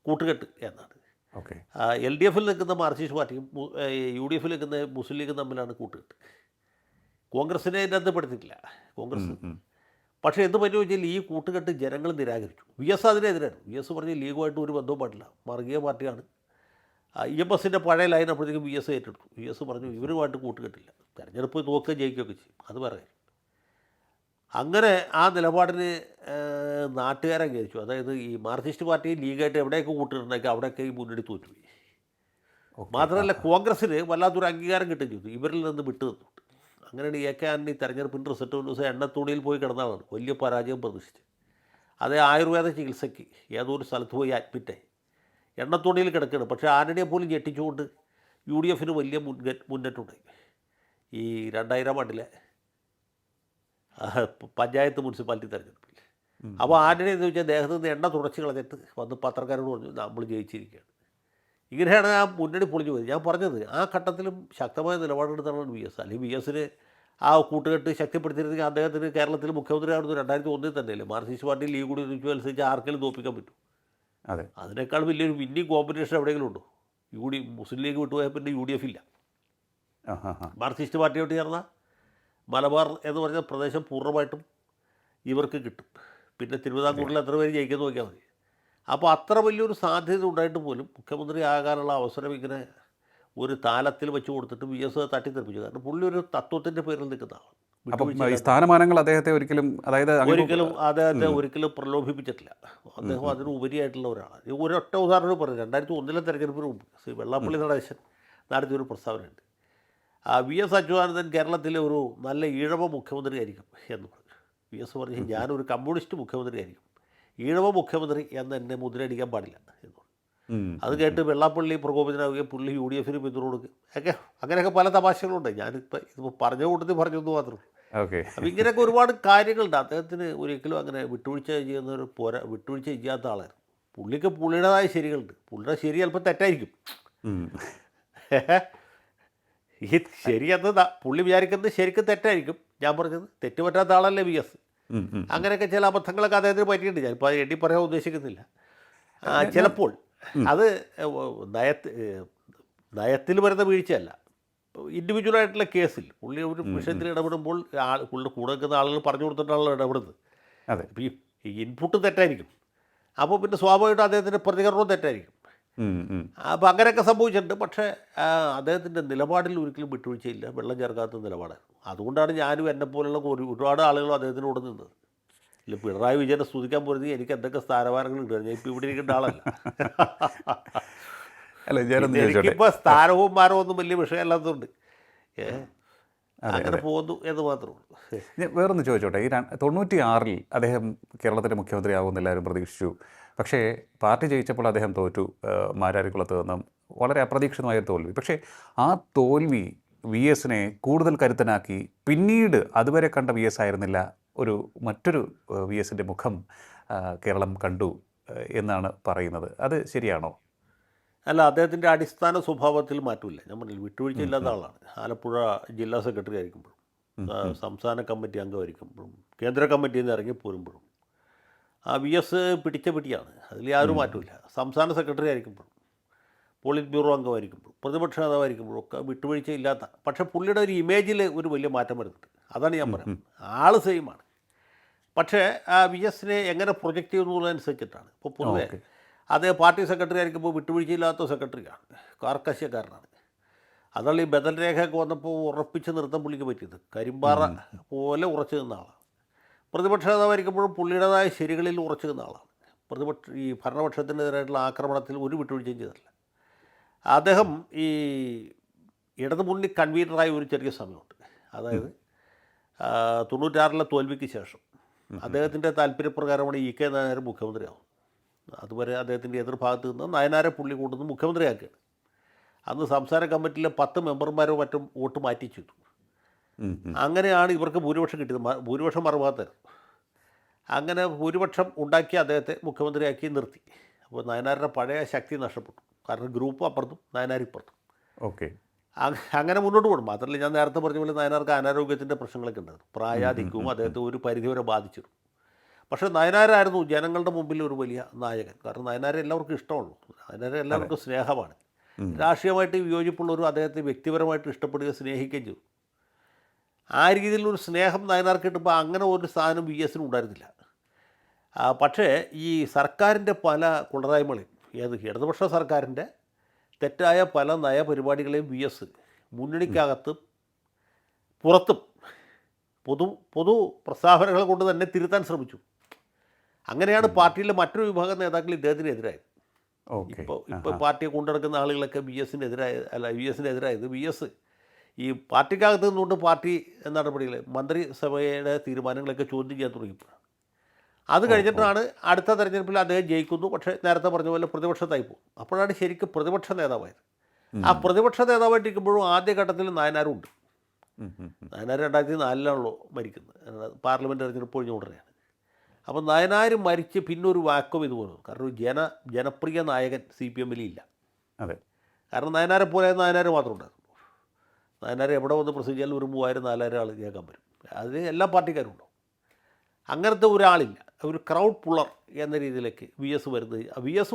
കൂട്ടുകെട്ട് എന്നാണ്. ഓക്കെ. LDFിൽ നിൽക്കുന്ന മാർക്സിസ്റ്റ് പാർട്ടിയും UDFിൽ നിൽക്കുന്ന മുസ്ലിം ലീഗും തമ്മിലാണ് കൂട്ടുകെട്ട്. കോൺഗ്രസിനെ ഇതിനകത്ത് പെടുത്തിയിട്ടില്ല, കോൺഗ്രസ്. പക്ഷേ എന്ത് പറ്റുമോ വെച്ചാൽ ഈ കൂട്ടുകെട്ട് ജനങ്ങൾ നിരാകരിച്ചു. VS അതിനെതിരാണ്. VS പറഞ്ഞ് ലീഗുമായിട്ട് ഒരു ബന്ധവും പാടില്ല, വർഗീയ പാർട്ടിയാണ്. EMSൻ്റെ പഴയ ലൈൻ അപ്പോഴത്തേക്കും VS ഏറ്റെടുത്തു. VS പറഞ്ഞു ഇവരുമായിട്ട് കൂട്ടുകെട്ടില്ല, തെരഞ്ഞെടുപ്പ് തോക്കുക ജയിക്കുകയൊക്കെ ചെയ്യും, അത് പറയാം. അങ്ങനെ ആ നിലപാടിന് നാട്ടുകാരെ അംഗീകരിച്ചു. അതായത് ഈ മാർക്സിസ്റ്റ് പാർട്ടി ലീഗായിട്ട് എവിടെയൊക്കെ കൂട്ടുകെട്ടുണ്ടെങ്കിൽ അവിടെയൊക്കെ ഈ മുന്നണി തോറ്റുപോയി. മാത്രമല്ല കോൺഗ്രസ്സിന് വല്ലാത്തൊരു അംഗീകാരം കിട്ടുകയും ചെയ്തു, ഇവരിൽ നിന്ന് വിട്ടു നിന്നിട്ട്. അങ്ങനെയാണ് AK ആൻ്റണി തെരഞ്ഞെടുപ്പിൻ്റെ റിസൾട്ട് ഒരു ദിവസം എണ്ണത്തുണിയിൽ പോയി കിടന്നതാണ്, വലിയ പരാജയം പ്രതീക്ഷിച്ച്. അതേ ആയുർവേദ ചികിത്സയ്ക്ക് ഏതോ ഒരു സ്ഥലത്ത് പോയി അഡ്മിറ്റായി, എണ്ണത്തുണിയിൽ കിടക്കുകയാണ്. പക്ഷേ ആൻ്റണിയെ പോലും ഞെട്ടിച്ചുകൊണ്ട് UDFന് വലിയ മുന്നേറ്റമുണ്ടായി ഈ 2000 ആണ്ടിലെ പഞ്ചായത്ത് മുനിസിപ്പാലിറ്റി തെരഞ്ഞെടുപ്പിൽ. അപ്പോൾ ആൻ്റണി എന്ന് വെച്ചാൽ ദേഹത്ത് നിന്ന് എണ്ണ തുടച്ച് കളഞ്ഞിട്ട് വന്ന് പത്രക്കാരോട് പറഞ്ഞു നമ്മൾ ജയിച്ചിരിക്കുകയാണ്. ഇങ്ങനെയാണ് ആ മുന്നണി പൊളിഞ്ഞു പോയത്. ഞാൻ പറഞ്ഞത് ആ ഘട്ടത്തിലും ശക്തമായ നിലപാടെടുത്താണ് VS. അല്ലെങ്കിൽ VSന് ആ കൂട്ടുകെട്ട് ശക്തിപ്പെടുത്തിയിരുന്നെങ്കിൽ അദ്ദേഹത്തിന് കേരളത്തിൽ മുഖ്യമന്ത്രി ആവുന്നത് 2001 തന്നെയല്ലേ. മാർക്സിസ്റ്റ് പാർട്ടി ലീഗ് കൂടി ഒരുമിച്ച് മത്സരിച്ച് ആർക്കെങ്കിലും തോൽപ്പിക്കാൻ പറ്റും? അതെ. അതിനേക്കാൾ വലിയൊരു വിന്നിങ് കോമ്പറ്റീഷൻ എവിടെയെങ്കിലും ഉണ്ടോ? മുസ്ലിം ലീഗ് വിട്ടുപോയാൽ പിന്നെ UDF ഇല്ല. മാർക്സിസ്റ്റ് പാർട്ടിയോട്ട് ചേർന്ന മലബാർ എന്ന് പറഞ്ഞ പ്രദേശം പൂർണ്ണമായിട്ടും ഇവർക്ക് കിട്ടും. പിന്നെ തിരുവിതാംകൂറിൽ എത്ര പേര് ജയിക്കാൻ നോക്കിയാൽ മതി. അപ്പോൾ അത്ര വലിയൊരു സാധ്യത ഉണ്ടായിട്ട് പോലും മുഖ്യമന്ത്രി ആകാനുള്ള അവസരം ഇങ്ങനെ ഒരു താലത്തിൽ വെച്ച് കൊടുത്തിട്ട് VS തട്ടിത്തെറിപ്പിച്ചു. കാരണം പുള്ളി ഒരു തത്വത്തിൻ്റെ പേരിൽ നിൽക്കുന്ന ആളാണ്. സ്ഥാനമാനങ്ങൾ അദ്ദേഹത്തെ ഒരിക്കലും അദ്ദേഹത്തെ ഒരിക്കലും പ്രലോഭിപ്പിച്ചിട്ടില്ല. അദ്ദേഹം അതിന് ഉപരിയായിട്ടുള്ള ഒരാളാണ്. ഒരൊറ്റ ഉദാഹരണം പറഞ്ഞു. 2001 തെരഞ്ഞെടുപ്പിന് മുമ്പ് വെള്ളാപ്പള്ളി നടേശൻ നടത്തിയൊരു പ്രസ്താവനയുണ്ട്, VS അച്യുതാനന്ദൻ കേരളത്തിലെ ഒരു നല്ല ഈഴവ മുഖ്യമന്ത്രി ആയിരിക്കും എന്ന് പറഞ്ഞു. VS പറഞ്ഞു ഞാനൊരു കമ്മ്യൂണിസ്റ്റ് മുഖ്യമന്ത്രി ആയിരിക്കും, ഈഴവ മുഖ്യമന്ത്രി എന്ന് എന്നെ മുദ്രയടിക്കാൻ പാടില്ല എന്ന് പറഞ്ഞു. അത് കേട്ട് വെള്ളാപ്പള്ളി പ്രകോപിതനാവുകയും പുള്ളി UDFന് പിന്തുണ കൊടുക്കും ഒക്കെ. അങ്ങനെയൊക്കെ പല തമാശകളുണ്ട്. ഞാനിപ്പോൾ ഇതിപ്പോൾ പറഞ്ഞ കൂട്ടത്തിൽ പറഞ്ഞൊന്നു മാത്രമേ. ഓക്കെ. അപ്പോൾ ഇങ്ങനെയൊക്കെ ഒരുപാട് കാര്യങ്ങളുണ്ട്. അദ്ദേഹത്തിന് ഒരിക്കലും അങ്ങനെ വിട്ടുവീഴ്ച ചെയ്യുന്നൊരു വിട്ടുവീഴ്ച ചെയ്യാത്ത ആളായിരുന്നു. പുള്ളിക്ക് പുള്ളിയുടേതായ ശരികളുണ്ട്. പുള്ളിയുടെ ശരി ചിലപ്പോൾ തെറ്റായിരിക്കും. ഈ ശരിയെന്ന് പുള്ളി വിചാരിക്കുന്നത് ശരിക്കും തെറ്റായിരിക്കും. ഞാൻ പറഞ്ഞത് തെറ്റ് പറ്റാത്ത ആളല്ലേ VS. അങ്ങനെയൊക്കെ ചില അബദ്ധങ്ങളൊക്കെ അദ്ദേഹത്തിന് പറ്റിയിട്ടുണ്ട്. ഞാനിപ്പോൾ അത് എണ്ണി പറയാൻ ഉദ്ദേശിക്കുന്നില്ല. ചിലപ്പോൾ അത് നയത്തിൽ വരുന്ന വീഴ്ചയല്ല, ഇൻഡിവിജ്വലായിട്ടുള്ള കേസിൽ പുള്ളി ഒരു വിഷയത്തിൽ ഇടപെടുമ്പോൾ പുള്ളിയുടെ കൂടെ നിൽക്കുന്ന ആളുകൾ പറഞ്ഞു കൊടുത്തിട്ടാണല്ലോ ഇടപെടുന്നത്. അപ്പോൾ ഈ ഇൻപുട്ട് തെറ്റായിരിക്കും. അപ്പോൾ പിന്നെ സ്വാഭാവികമായിട്ടും അദ്ദേഹത്തിൻ്റെ പ്രതികരണവും തെറ്റായിരിക്കും. അപ്പോൾ അങ്ങനെയൊക്കെ സംഭവിച്ചിട്ടുണ്ട്. പക്ഷേ അദ്ദേഹത്തിൻ്റെ നിലപാടിൽ ഒരിക്കലും വിട്ടുവീഴ്ചയില്ല, വെള്ളം ചേർക്കാത്ത നിലപാടായിരുന്നു. അതുകൊണ്ടാണ് ഞാനും എന്നെപ്പോലുള്ള ഒരുപാട് ആളുകളും അദ്ദേഹത്തിനോട് നിന്നത്. ഇല്ല പിണറായി വിജയനെ സ്തുതിക്കാൻ പോരുന്നെങ്കിൽ എനിക്ക് എന്തൊക്കെ സ്ഥാനമാനങ്ങളുണ്ട്, ഞാൻ ഇപ്പോൾ ഇവിടെ ഇരിക്കേണ്ട ആളല്ല. എനിക്കിപ്പോൾ സ്ഥാനവും മാനവും ഒന്നും വലിയ വിഷയമല്ലാത്തതുകൊണ്ട് അങ്ങനെ പോകുന്നു എന്ന് മാത്രമേ ഉള്ളൂ. വേറൊന്ന് ചോദിച്ചോട്ടെ, ഈ 96 അദ്ദേഹം കേരളത്തിൻ്റെ മുഖ്യമന്ത്രി ആകുമെന്ന് എല്ലാവരും പ്രതീക്ഷിച്ചു. പക്ഷേ പാർട്ടി ജയിച്ചപ്പോൾ അദ്ദേഹം തോറ്റു, മാരാരിക്കുളത്ത് നിന്നും വളരെ അപ്രതീക്ഷിതമായ തോൽവി. പക്ഷേ ആ തോൽവി വി എസിനെ കൂടുതൽ കരുത്തനാക്കി. പിന്നീട് അതുവരെ കണ്ട വി എസ് ആയിരുന്നില്ല, മറ്റൊരു വി എസിൻ്റെ മുഖം കേരളം കണ്ടു എന്നാണ് പറയുന്നത്. അത് ശരിയാണോ? അല്ല, അദ്ദേഹത്തിൻ്റെ അടിസ്ഥാന സ്വഭാവത്തിൽ മാറ്റമില്ല. ഞാൻ പറഞ്ഞില്ല, വിട്ടുവീഴ്ച ഇല്ലാത്ത ആളാണ്. ആലപ്പുഴ ജില്ലാ സെക്രട്ടറി ആയിരിക്കുമ്പോഴും സംസ്ഥാന കമ്മിറ്റി അംഗമായിരിക്കുമ്പോഴും കേന്ദ്ര കമ്മിറ്റിയിൽ നിന്ന് ഇറങ്ങിപ്പോരുമ്പോഴും ആ വി എസ് പിടിച്ച പിടിയാണ്. അതിൽ യാതൊരു മാറ്റമില്ല. സംസ്ഥാന സെക്രട്ടറി ആയിരിക്കുമ്പോഴും പോളിറ്റ് ബ്യൂറോ അംഗമായിരിക്കുമ്പോഴും പ്രതിപക്ഷ നേതാവായിരിക്കുമ്പോഴും ഒക്കെ വിട്ടുവീഴ്ച ഇല്ലാത്ത, പക്ഷേ പുള്ളിയുടെ ഒരു ഇമേജിൽ ഒരു വലിയ മാറ്റം വരുന്നുണ്ട്. അതാണ് ഞാൻ പറയുന്നത്. ആൾ സെയിമാണ്, പക്ഷേ ആ വി എസിനെ എങ്ങനെ പ്രൊജക്റ്റ് ചെയ്യുന്നതിനനുസരിച്ചിട്ടാണ്. ഇപ്പോൾ പൊതുവെ അതേ പാർട്ടി സെക്രട്ടറി ആയിരിക്കുമ്പോൾ വിട്ടുവീഴ്ചയില്ലാത്ത സെക്രട്ടറിയാണ്, കാർക്കശ്യക്കാരനാണ്. അതുള്ള ഈ ബദൽ രേഖയൊക്കെ വന്നപ്പോൾ ഉറപ്പിച്ച് നിർത്താൻ പുള്ളിക്ക് പറ്റിയത്. കരിമ്പാറ പോലെ ഉറച്ചു നിന്ന ആളാണ്. പ്രതിപക്ഷ നേതാവായിരിക്കുമ്പോഴും പുള്ളിയുടേതായ ശരികളിൽ ഉറച്ചു നിന്ന ആളാണ്. ഈ ഭരണപക്ഷത്തിനെതിരായിട്ടുള്ള ആക്രമണത്തിൽ ഒരു വിട്ടുവീഴ്ചയും ചെയ്തിട്ടില്ല. അദ്ദേഹം ഈ ഇടതുമുന്നണി കൺവീനറായി ഒരു ചെറിയ സമയമുണ്ട്. അതായത് 96 തോൽവിക്ക് ശേഷം അദ്ദേഹത്തിൻ്റെ താല്പര്യപ്രകാരമാണ് ഇ കെ നായനാർ മുഖ്യമന്ത്രിയാവും. അതുവരെ അദ്ദേഹത്തിൻ്റെ എതിർഭാഗത്ത് നിന്ന് നായനാരെ പുള്ളി കൊണ്ടുവന്ന് മുഖ്യമന്ത്രിയാക്കുകയാണ്. അന്ന് സംസ്ഥാന കമ്മിറ്റിയിലെ 10 മെമ്പർമാരോ മറ്റും വോട്ട് മാറ്റി ചെയ്തു. അങ്ങനെയാണ് ഇവർക്ക് ഭൂരിപക്ഷം കിട്ടിയത്. ഭൂരിപക്ഷം മറുഭാഗത്തായിരുന്നു. അങ്ങനെ ഭൂരിപക്ഷം ഉണ്ടാക്കി അദ്ദേഹത്തെ മുഖ്യമന്ത്രിയാക്കി നിർത്തി. അപ്പോൾ നായനാരുടെ പഴയ ശക്തി നഷ്ടപ്പെട്ടു. കാരണം ഗ്രൂപ്പ് അപ്പുറത്തും നായനാർ ഇപ്പുറത്തും. ഓക്കെ, അങ്ങനെ മുന്നോട്ട് പോകും. മാത്രമല്ല, ഞാൻ നേരത്തെ പറഞ്ഞ പോലെ നായനാർക്ക് അനാരോഗ്യത്തിൻ്റെ പ്രശ്നങ്ങളൊക്കെ ഉണ്ടായിരുന്നു. പ്രായാധിക്യവും അദ്ദേഹത്തെ ഒരു പരിധിവരെ ബാധിച്ചിരുന്നു. പക്ഷേ നായനാരായിരുന്നു ജനങ്ങളുടെ മുമ്പിൽ ഒരു വലിയ നായകൻ. കാരണം നായനാരെ എല്ലാവർക്കും ഇഷ്ടമുള്ളൂ, നായനാരെ എല്ലാവർക്കും സ്നേഹമാണ്. രാഷ്ട്രീയമായിട്ട് വിയോജിപ്പുള്ളവരും അദ്ദേഹത്തെ വ്യക്തിപരമായിട്ട് ഇഷ്ടപ്പെടുകയും സ്നേഹിക്കുകയും ചെയ്തു. ആ രീതിയിലൊരു സ്നേഹം നായനാർക്ക് കിട്ടുമ്പോൾ അങ്ങനെ ഒരു സാധനം വി എസിന് ഉണ്ടായിരുന്നില്ല. പക്ഷേ ഈ സർക്കാരിൻ്റെ പല കുളറായ്മകളെയും, ഇടതുപക്ഷ സർക്കാരിൻ്റെ തെറ്റായ പല നയപരിപാടികളെയും വി എസ് മുന്നണിക്കകത്തും പുറത്തും പൊതു പ്രസ്താവനകൾ കൊണ്ട് തന്നെ തിരുത്താൻ ശ്രമിച്ചു. അങ്ങനെയാണ് പാർട്ടിയിലെ മറ്റൊരു വിഭാഗം നേതാക്കൾ ഇദ്ദേഹത്തിനെതിരായത്. ഇപ്പോൾ പാർട്ടിയെ കൊണ്ടുനടക്കുന്ന ആളുകളൊക്കെ വി എസിനെതിരായത് വി എസ് ഈ പാർട്ടിക്കകത്ത് നിന്നുകൊണ്ട് പാർട്ടി നടപടികൾ, മന്ത്രിസഭയുടെ തീരുമാനങ്ങളൊക്കെ ചോദ്യം ചെയ്യാൻ തുടങ്ങിയപ്പോൾ അത് കഴിഞ്ഞിട്ടാണ് അടുത്ത തെരഞ്ഞെടുപ്പിൽ അദ്ദേഹം ജയിക്കുന്നു. പക്ഷേ നേരത്തെ പറഞ്ഞ പോലെ പ്രതിപക്ഷത്തായി പോകും. അപ്പോഴാണ് ശരിക്കും പ്രതിപക്ഷ നേതാവായത്. ആ പ്രതിപക്ഷ നേതാവായിട്ടിരിക്കുമ്പോഴും ആദ്യഘട്ടത്തിൽ നായനാരും ഉണ്ട്. നായനാർ 2004 മരിക്കുന്നത്, പാർലമെൻറ്റ് തെരഞ്ഞെടുപ്പ് കഴിഞ്ഞ ഉടനെയാണ്. അപ്പോൾ നായനാർ മരിച്ച് പിന്നെ ഒരു വാക്വം ഇതുപോലെ. കാരണം ജനപ്രിയ നായകൻ CPM-ൽ ഇല്ല. അതെ, കാരണം നായനാരെ പോലെ നായനാർ മാത്രം ഉണ്ടായിരുന്നു. നായനാർ എവിടെ വന്ന് പ്രസംഗിച്ചാലും ഒരു 3000-4000 ആൾ കേൾക്കാൻ വരും. അതിൽ എല്ലാ പാർട്ടിക്കാരും ഉണ്ടാവും. അങ്ങനത്തെ ഒരാളില്ല, ഒരു ക്രൗഡ് പുള്ളർ എന്ന രീതിയിലേക്ക് വി എസ്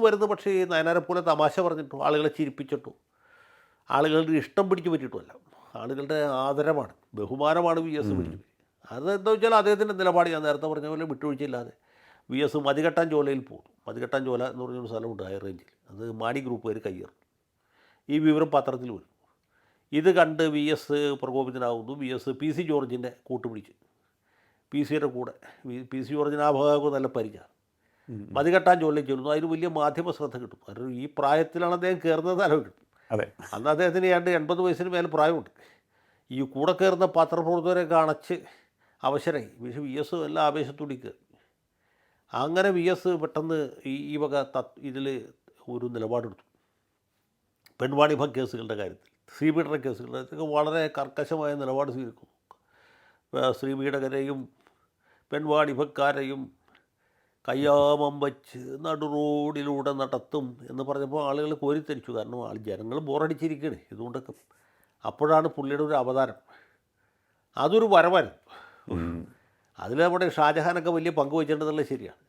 വരുന്നത്. പക്ഷേ ഈ നായനാരെ പോലെ തമാശ പറഞ്ഞിട്ടോ ആളുകളെ ചിരിപ്പിച്ചിട്ടോ ആളുകളുടെ ഇഷ്ടം പിടിച്ചു പറ്റിയിട്ടുമല്ല. ആളുകളുടെ ആദരമാണ്, ബഹുമാനമാണ് വി എസ് പിടിച്ചു. അതെന്താ വെച്ചാൽ അദ്ദേഹത്തിൻ്റെ നിലപാട് ഞാൻ നേരത്തെ പറഞ്ഞ പോലെ വിട്ടുവീഴ്ചയില്ലാതെ വി എസ് മതികെട്ടാൻ ചോലയിൽ പോകും. മതികെട്ടാൻ ചോല എന്ന് പറഞ്ഞൊരു സ്ഥലമുണ്ട് ഹൈ റേഞ്ചിൽ. അത് മാണി ഗ്രൂപ്പുകാർ കയ്യേറും. ഈ വിവരം പത്രത്തിൽ വരും. ഇത് കണ്ട് വി എസ് പ്രകോപിതനാകുന്നു. വി എസ് PC ജോർജിൻ്റെ കൂട്ടുപിടിച്ച് PC-യുടെ കൂടെ, PC ജോർജിന് ആ ഭാഗമൊക്കെ നല്ല പരിചയമാണ്. മതികെട്ടാൻ ചോലയിൽ ചെല്ലുന്നു. അതിന് വലിയ മാധ്യമ ശ്രദ്ധ കിട്ടും. കാരണം ഈ പ്രായത്തിലാണ് അദ്ദേഹം കയറുന്നത് ആലോചിക്കും. അതെ, അന്ന് അദ്ദേഹത്തിന് 80 വയസ്സിന് മേലെ പ്രായമുണ്ട്. ഈ കൂടെ കയറുന്ന പത്രപ്രവർത്തകരെയൊക്കെ അണച്ച് അവശരായി. പക്ഷേ വി എസ് എല്ലാ ആവേശത്തോടെ കയറി. അങ്ങനെ വി എസ് പെട്ടെന്ന് ഈ വക ഇതിൽ ഒരു നിലപാടെടുത്തു. പെൺവാണിഭ കേസുകളുടെ കാര്യത്തിൽ, ശ്രീപീഡന കേസുകളുടെ കാര്യത്തിലൊക്കെ വളരെ കർക്കശമായ നിലപാട് സ്വീകരിക്കുന്നു. ശ്രീപീഡകരെയും പെൺവാണിഭക്കാരെയും കയ്യാമം വച്ച് നടുറോഡിലൂടെ നടത്തും എന്ന് പറഞ്ഞപ്പോൾ ആളുകൾ കോരിത്തരിച്ചു. കാരണം ജനങ്ങൾ ബോറടിച്ചിരിക്കുകയാണ് ഇതുകൊണ്ടൊക്കെ. അപ്പോഴാണ് പുള്ളിയുടെ ഒരു അവതാരം. അതൊരു വരവായിരുന്നു. അതിൽ നമ്മുടെ ഷാജഹാനൊക്കെ വലിയ പങ്ക് വഹിച്ചിട്ടുണ്ടെന്നുള്ളത് ശരിയാണ്.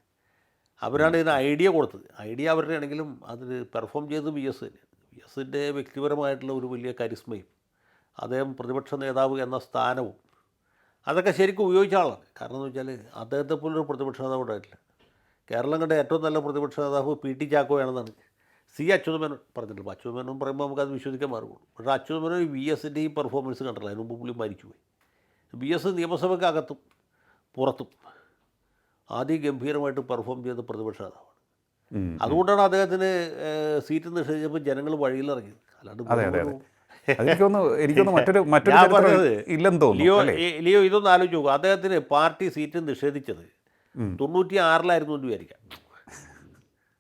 അവരാണ് ഇതിന് ഐഡിയ കൊടുത്തത്. ഐഡിയ അവരുടെ ആണെങ്കിലും അതിൽ പെർഫോം ചെയ്തത് വി എസ് തന്നെയാണ്. വി എസിൻ്റെ വ്യക്തിപരമായിട്ടുള്ള ഒരു വലിയ കരിസ്മയും അദ്ദേഹം പ്രതിപക്ഷ നേതാവ് എന്ന സ്ഥാനവും അതൊക്കെ ശരിക്കും ഉപയോഗിച്ച ആളാണ്. കാരണം എന്ന് വെച്ചാൽ അദ്ദേഹത്തെ പോലൊരു പ്രതിപക്ഷ നേതാവ് ഉണ്ടായിട്ടില്ല. കേരളം കണ്ട ഏറ്റവും നല്ല പ്രതിപക്ഷ നേതാവ് PT ചാക്കോയാണെന്നാണ് C അച്യുതമേനോൻ പറഞ്ഞിട്ടുള്ളത്. അച്യുതമേനോൻ പറയുമ്പോൾ നമുക്കത് വിശ്വസിക്കാൻ മാറുള്ളൂ. പക്ഷേ അച്യുതമേനോൻ വി എസിൻ്റെ ഈ പെർഫോമൻസ് കണ്ടില്ല. അതിന് മുമ്പ് പുള്ളി മരിച്ചുപോയി. വി എസ് നിയമസഭയ്ക്കകത്തും പുറത്തും ആദ്യം ഗംഭീരമായിട്ട് പെർഫോം ചെയ്ത പ്രതിപക്ഷ നേതാവാണ്. അതുകൊണ്ടാണ് അദ്ദേഹത്തിന് സീറ്റ് നിഷേധിച്ചപ്പോൾ ജനങ്ങൾ വഴിയിലിറങ്ങിയത്. അല്ലാണ്ട് ലിയോ ഇതൊന്നും ആലോചിച്ച് നോക്കുക. അദ്ദേഹത്തിന് പാർട്ടി സീറ്റ് നിഷേധിച്ചത് 96-ലായിരുന്നു എന്ന് വിചാരിക്കാം.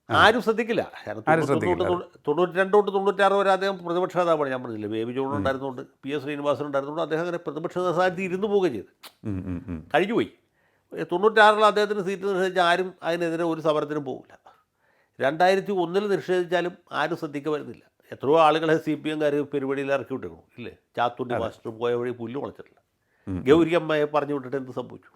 ആരും ശ്രദ്ധിക്കില്ല. കാരണം ആരും ശ്രദ്ധിക്കില്ല. 92 തൊട്ട് 96 വരെ അദ്ദേഹം പ്രതിപക്ഷ നേതാവാണ്. ഞാൻ പറഞ്ഞില്ല, ബേബി ജോൺ ഉണ്ടായിരുന്നുകൊണ്ട്, പി.എസ്. ശ്രീനിവാസൻ ഉണ്ടായിരുന്നുകൊണ്ട് അദ്ദേഹം അങ്ങനെ പ്രതിപക്ഷ സ്ഥാനത്ത് ഇരുന്ന് പോവുകയും ചെയ്തു. ഉം, ഉം, ഉം. കഴിഞ്ഞുപോയി. 96 അദ്ദേഹത്തിന് സീറ്റ് നിഷേധിച്ച ആരും അതിനെതിരെ ഒരു സമരത്തിനും പോകില്ല. 2001 നിഷേധിച്ചാലും ആരും ശ്രദ്ധിക്കുമായിരുന്നില്ല. എത്രയോ ആളുകളെ CPM-കാർ പരിപാടിയിൽ ഇറക്കി വിട്ടിരുന്നു ഇല്ലേ? ചാത്തുണ്ടി മാസ്റ്റർ പോയ വഴി പുല്ല് മുളച്ചിട്ടില്ല. ഗൗരിയമ്മയെ പറഞ്ഞു വിട്ടിട്ട് എന്ത് സംഭവിച്ചു?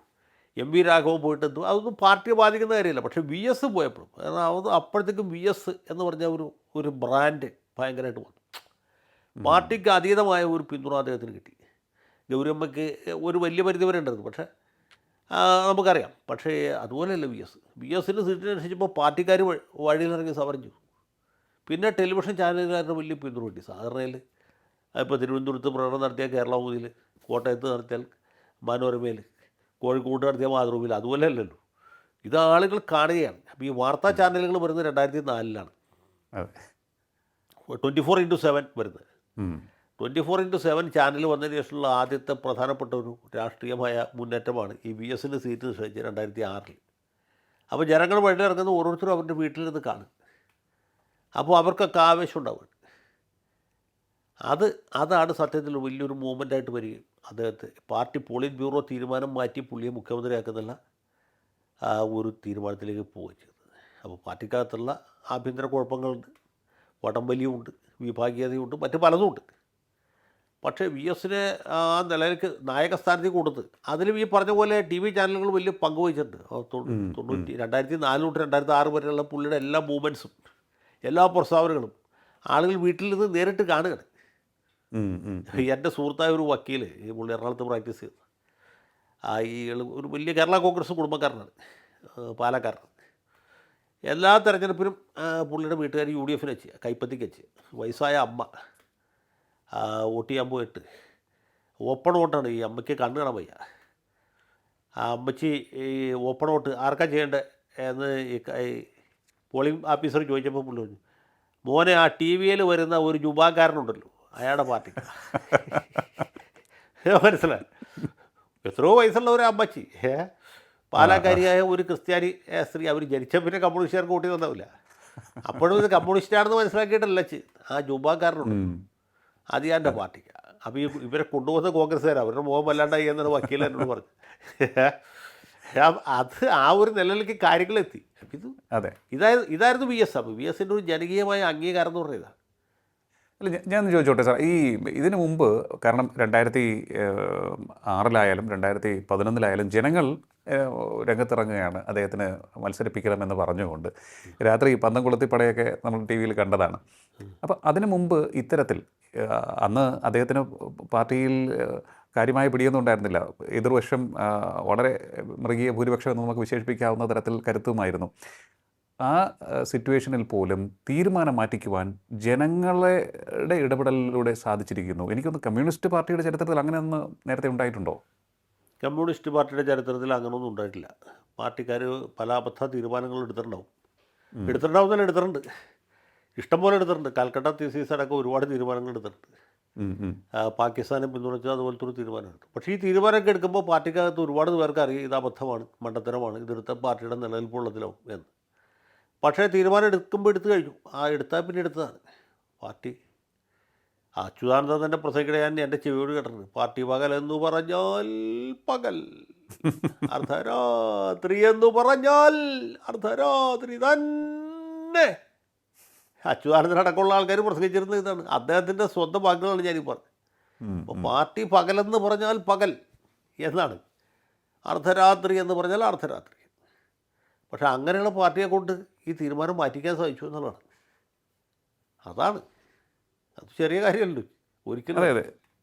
MV രാഘവൻ പോയിട്ട് എന്തോ, അതൊന്നും പാർട്ടിയെ ബാധിക്കുന്ന കാര്യമില്ല. പക്ഷേ VS പോയപ്പോഴും, കാരണം അത് അപ്പോഴത്തേക്കും VS എന്ന് പറഞ്ഞ ഒരു ബ്രാൻഡ് ഭയങ്കരമായിട്ട് വന്നു. പാർട്ടിക്ക് അതീതമായ ഒരു പിന്തുണ അദ്ദേഹത്തിന് കിട്ടി. ഗൗരിയമ്മയ്ക്ക് ഒരു വലിയ പരിധി വരെ ഉണ്ടായിരുന്നു, പക്ഷേ നമുക്കറിയാം. പക്ഷേ അതുപോലെയല്ല VSന് സീറ്റിന് അനുസരിച്ചപ്പോൾ പാർട്ടിക്കാർ വഴിയിലിറങ്ങി സമരം ചെയ്തു. പിന്നെ ടെലിവിഷൻ ചാനലുകാരുടെ വലിയ പിന്തുണ കിട്ടി. സാധാരണയിൽ ഇപ്പോൾ തിരുവനന്തപുരത്ത് പ്രകടനം നടത്തിയ കേരളകൗമുദിയിൽ, കോട്ടയത്ത് നടത്തിയാൽ മനോരമയിൽ, കോഴിക്കോട് നടത്തിയ മാതൃഭൂമിയിൽ, അതുപോലെ അല്ലല്ലോ. ഇത് ആളുകൾ കാണുകയാണ്. അപ്പോൾ ഈ വാർത്താ ചാനലുകൾ വരുന്നത് 2004 24/7 വരുന്നത്. 24/7 ചാനൽ വന്നതിന് ശേഷമുള്ള ആദ്യത്തെ പ്രധാനപ്പെട്ട ഒരു രാഷ്ട്രീയമായ മുന്നേറ്റമാണ് ഈ VSന് സീറ്റ് നിശ്ചയിച്ചത് 2006. അപ്പോൾ ജനങ്ങൾ വഴിയിലിറങ്ങുന്ന ഓരോരുത്തരും അവരുടെ വീട്ടിലിരുന്ന് കാണും. അപ്പോൾ അവർക്കൊക്കെ ആവേശം ഉണ്ടാവുകയാണ്. അതാണ് സത്യത്തിൽ വലിയൊരു മൂവ്മെൻറ്റായിട്ട് വരികയും അദ്ദേഹത്തെ പാർട്ടി പോളിറ്റ് ബ്യൂറോ തീരുമാനം മാറ്റി പുള്ളിയെ മുഖ്യമന്ത്രിയാക്കുന്നുള്ള ഒരു തീരുമാനത്തിലേക്ക് പോവുകയും ചെയ്തത്. അപ്പോൾ പാർട്ടിക്കകത്തുള്ള ആഭ്യന്തര കുഴപ്പങ്ങളുണ്ട്, വടംവലിയുമുണ്ട്, വിഭാഗീയതയുണ്ട്, മറ്റ് പലതുമുണ്ട്. പക്ഷേ VSനെ ആ നിലയിലേക്ക് നായകസ്ഥാനത്തേക്ക് കൊടുത്ത് അതിലും ഈ പറഞ്ഞ പോലെ TV ചാനലുകൾ വലിയ പങ്ക് വഹിച്ചിട്ടുണ്ട്. 2004 തൊട്ട് 2006 വരെയുള്ള പുള്ളിയുടെ എല്ലാ മൂവ്മെൻറ്റ്സും, എല്ലാ പ്രസ്താവനകളും ആളുകൾ വീട്ടിൽ നിന്ന് നേരിട്ട് കാണുകയാണ്. എൻ്റെ സുഹൃത്തായ ഒരു വക്കീൽ, ഈ പുള്ളി എറണാകുളത്ത് പ്രാക്ടീസ് ചെയ്തു, ഈ ഒരു വലിയ കേരള കോൺഗ്രസ് കുടുംബക്കാരനാണ്, പാലക്കാരനാണ്. എല്ലാ തെരഞ്ഞെടുപ്പിനും പുള്ളിയുടെ വീട്ടുകാർ UDFന് വെച്ച്, കൈപ്പത്തിക്ക് വെച്ച്, വയസ്സായ അമ്മ വോട്ട് ചെയ്യാൻ പോയിട്ട് ഓപ്പൺ വോട്ടാണ്. ഈ അമ്മയ്ക്ക് കണ്ണ് കാണാൻ വയ്യ. ആ അമ്മച്ചി ഈ ഓപ്പൺ വോട്ട് ആർക്കാ ചെയ്യേണ്ടത് എന്ന് ഈ പോളിംഗ് ഓഫീസർ ചോദിച്ചപ്പോൾ പുള്ളി പറഞ്ഞു, മോനെ ആ TV-യിൽ വരുന്ന ഒരു ജുബാക്കാരനുണ്ടല്ലോ അയാളുടെ പാർട്ടി. മനസ്സിലായി? എത്രയോ വയസ്സുള്ള ഒരു അമ്മച്ചി, പാലക്കാരിയായ ഒരു ക്രിസ്ത്യാനി സ്ത്രീ. അവർ ജനിച്ച പിന്നെ കമ്മ്യൂണിസ്റ്റുകാർക്ക് കൂട്ടി തന്നില്ല. അപ്പോഴും ഇത് കമ്മ്യൂണിസ്റ്റാണെന്ന് മനസ്സിലാക്കിയിട്ടല്ല ആ ജുബാക്കാരനുണ്ട്, അത് എൻ്റെ പാർട്ടിക്ക്. അപ്പോൾ ഇവരെ കൊണ്ടുപോകുന്ന കോൺഗ്രസ്സുകാരാണ്, അവരുടെ മുഖം വല്ലാണ്ടായി എന്നൊരു വക്കീൽ എന്നോട് പറഞ്ഞു. അത് ആ ഒരു നിലയിലേക്ക് കാര്യങ്ങളെത്തി. അതെ, ഇതായിരുന്നു VS. അപ്പോൾ VSൻ്റെ ഒരു ജനകീയമായ അംഗീകാരം എന്ന് പറയുന്നത്. അല്ല, ഞാൻ ചോദിച്ചോട്ടെ സാർ, ഇതിനു മുമ്പ്, കാരണം 2006 2011 ജനങ്ങൾ രംഗത്തിറങ്ങുകയാണ് അദ്ദേഹത്തിന് മത്സരിപ്പിക്കണമെന്ന് പറഞ്ഞുകൊണ്ട്. രാത്രി പന്തംകുളത്തിപ്പടയൊക്കെ നമ്മൾ TV-യിൽ കണ്ടതാണ്. അപ്പോൾ അതിനു മുമ്പ് ഇത്തരത്തിൽ അന്ന് അദ്ദേഹത്തിന് പാർട്ടിയിൽ കാര്യമായ പിടിയൊന്നും ഉണ്ടായിരുന്നില്ല. എതിർവശം വളരെ മൃഗീയ ഭൂരിപക്ഷം എന്ന് നമുക്ക് വിശേഷിപ്പിക്കാവുന്ന തരത്തിൽ കരുത്തുമായിരുന്നു. ആ സിറ്റുവേഷനിൽ പോലും തീരുമാനം മാറ്റിക്കുവാൻ ജനങ്ങളുടെ ഇടപെടലിലൂടെ സാധിച്ചിരിക്കുന്നു. എനിക്കൊന്ന് കമ്മ്യൂണിസ്റ്റ് പാർട്ടിയുടെ ചരിത്രത്തിൽ അങ്ങനെ ഒന്ന് നേരത്തെ ഉണ്ടായിട്ടുണ്ടോ? കമ്മ്യൂണിസ്റ്റ് പാർട്ടിയുടെ ചരിത്രത്തിൽ അങ്ങനെയൊന്നും ഉണ്ടായിട്ടില്ല. പാർട്ടിക്കാർ പല അബദ്ധ തീരുമാനങ്ങൾ എടുത്തിട്ടുണ്ടാവുന്നല്ല, എടുത്തിട്ടുണ്ട്, ഇഷ്ടംപോലെ എടുത്തിട്ടുണ്ട്. കൽക്കട്ട തീസീസ് അടക്കം ഒരുപാട് തീരുമാനങ്ങൾ എടുത്തിട്ടുണ്ട്. പാകിസ്ഥാനെ പിന്തുണച്ചത് അതുപോലത്തെ ഒരു തീരുമാനമെടുത്തു. പക്ഷേ ഈ തീരുമാനമൊക്കെ എടുക്കുമ്പോൾ പാർട്ടിക്കകത്ത് ഒരുപാട് പേർക്ക് അറിയാം ഇത് അബദ്ധമാണ്, മണ്ടത്തരമാണ്, ഇതെടുത്ത പാർട്ടിയുടെ നിലനിൽപ്പുള്ളതിലാവും എന്ന്. പക്ഷേ തീരുമാനം എടുക്കുമ്പോൾ എടുത്തു കഴിഞ്ഞു. എടുത്താൽ പിന്നെ എടുത്തതാണ് പാർട്ടി. അച്യുതാനന്ദൻ തന്നെ പ്രസംഗിക്കണ ഞാൻ എൻ്റെ ചെവിയോട് കേട്ടിട്ടുണ്ട്. പാർട്ടി പകൽ എന്ന് പറഞ്ഞാൽ പകൽ, അർദ്ധരാത്രി എന്ന് പറഞ്ഞാൽ അർദ്ധരാത്രി തന്നെ. അച്യുതാനന്ദനടക്കമുള്ള ആൾക്കാർ പ്രസംഗിച്ചിരുന്നത് ഇതാണ്. അദ്ദേഹത്തിൻ്റെ സ്വന്തം വാക്കുകളാണ് ഞാനീ പറഞ്ഞത്. അപ്പോൾ പാർട്ടി പകലെന്ന് പറഞ്ഞാൽ പകൽ എന്നാണ്, അർദ്ധരാത്രി എന്ന് പറഞ്ഞാൽ അർദ്ധരാത്രി. പക്ഷേ അങ്ങനെയുള്ള പാർട്ടിയെ കൊണ്ട് ഈ തീരുമാനം മാറ്റിക്കാൻ സാധിച്ചു എന്നുള്ളതാണ്. അത് ചെറിയ കാര്യമല്ലോ ഒരിക്കലും. അതെ,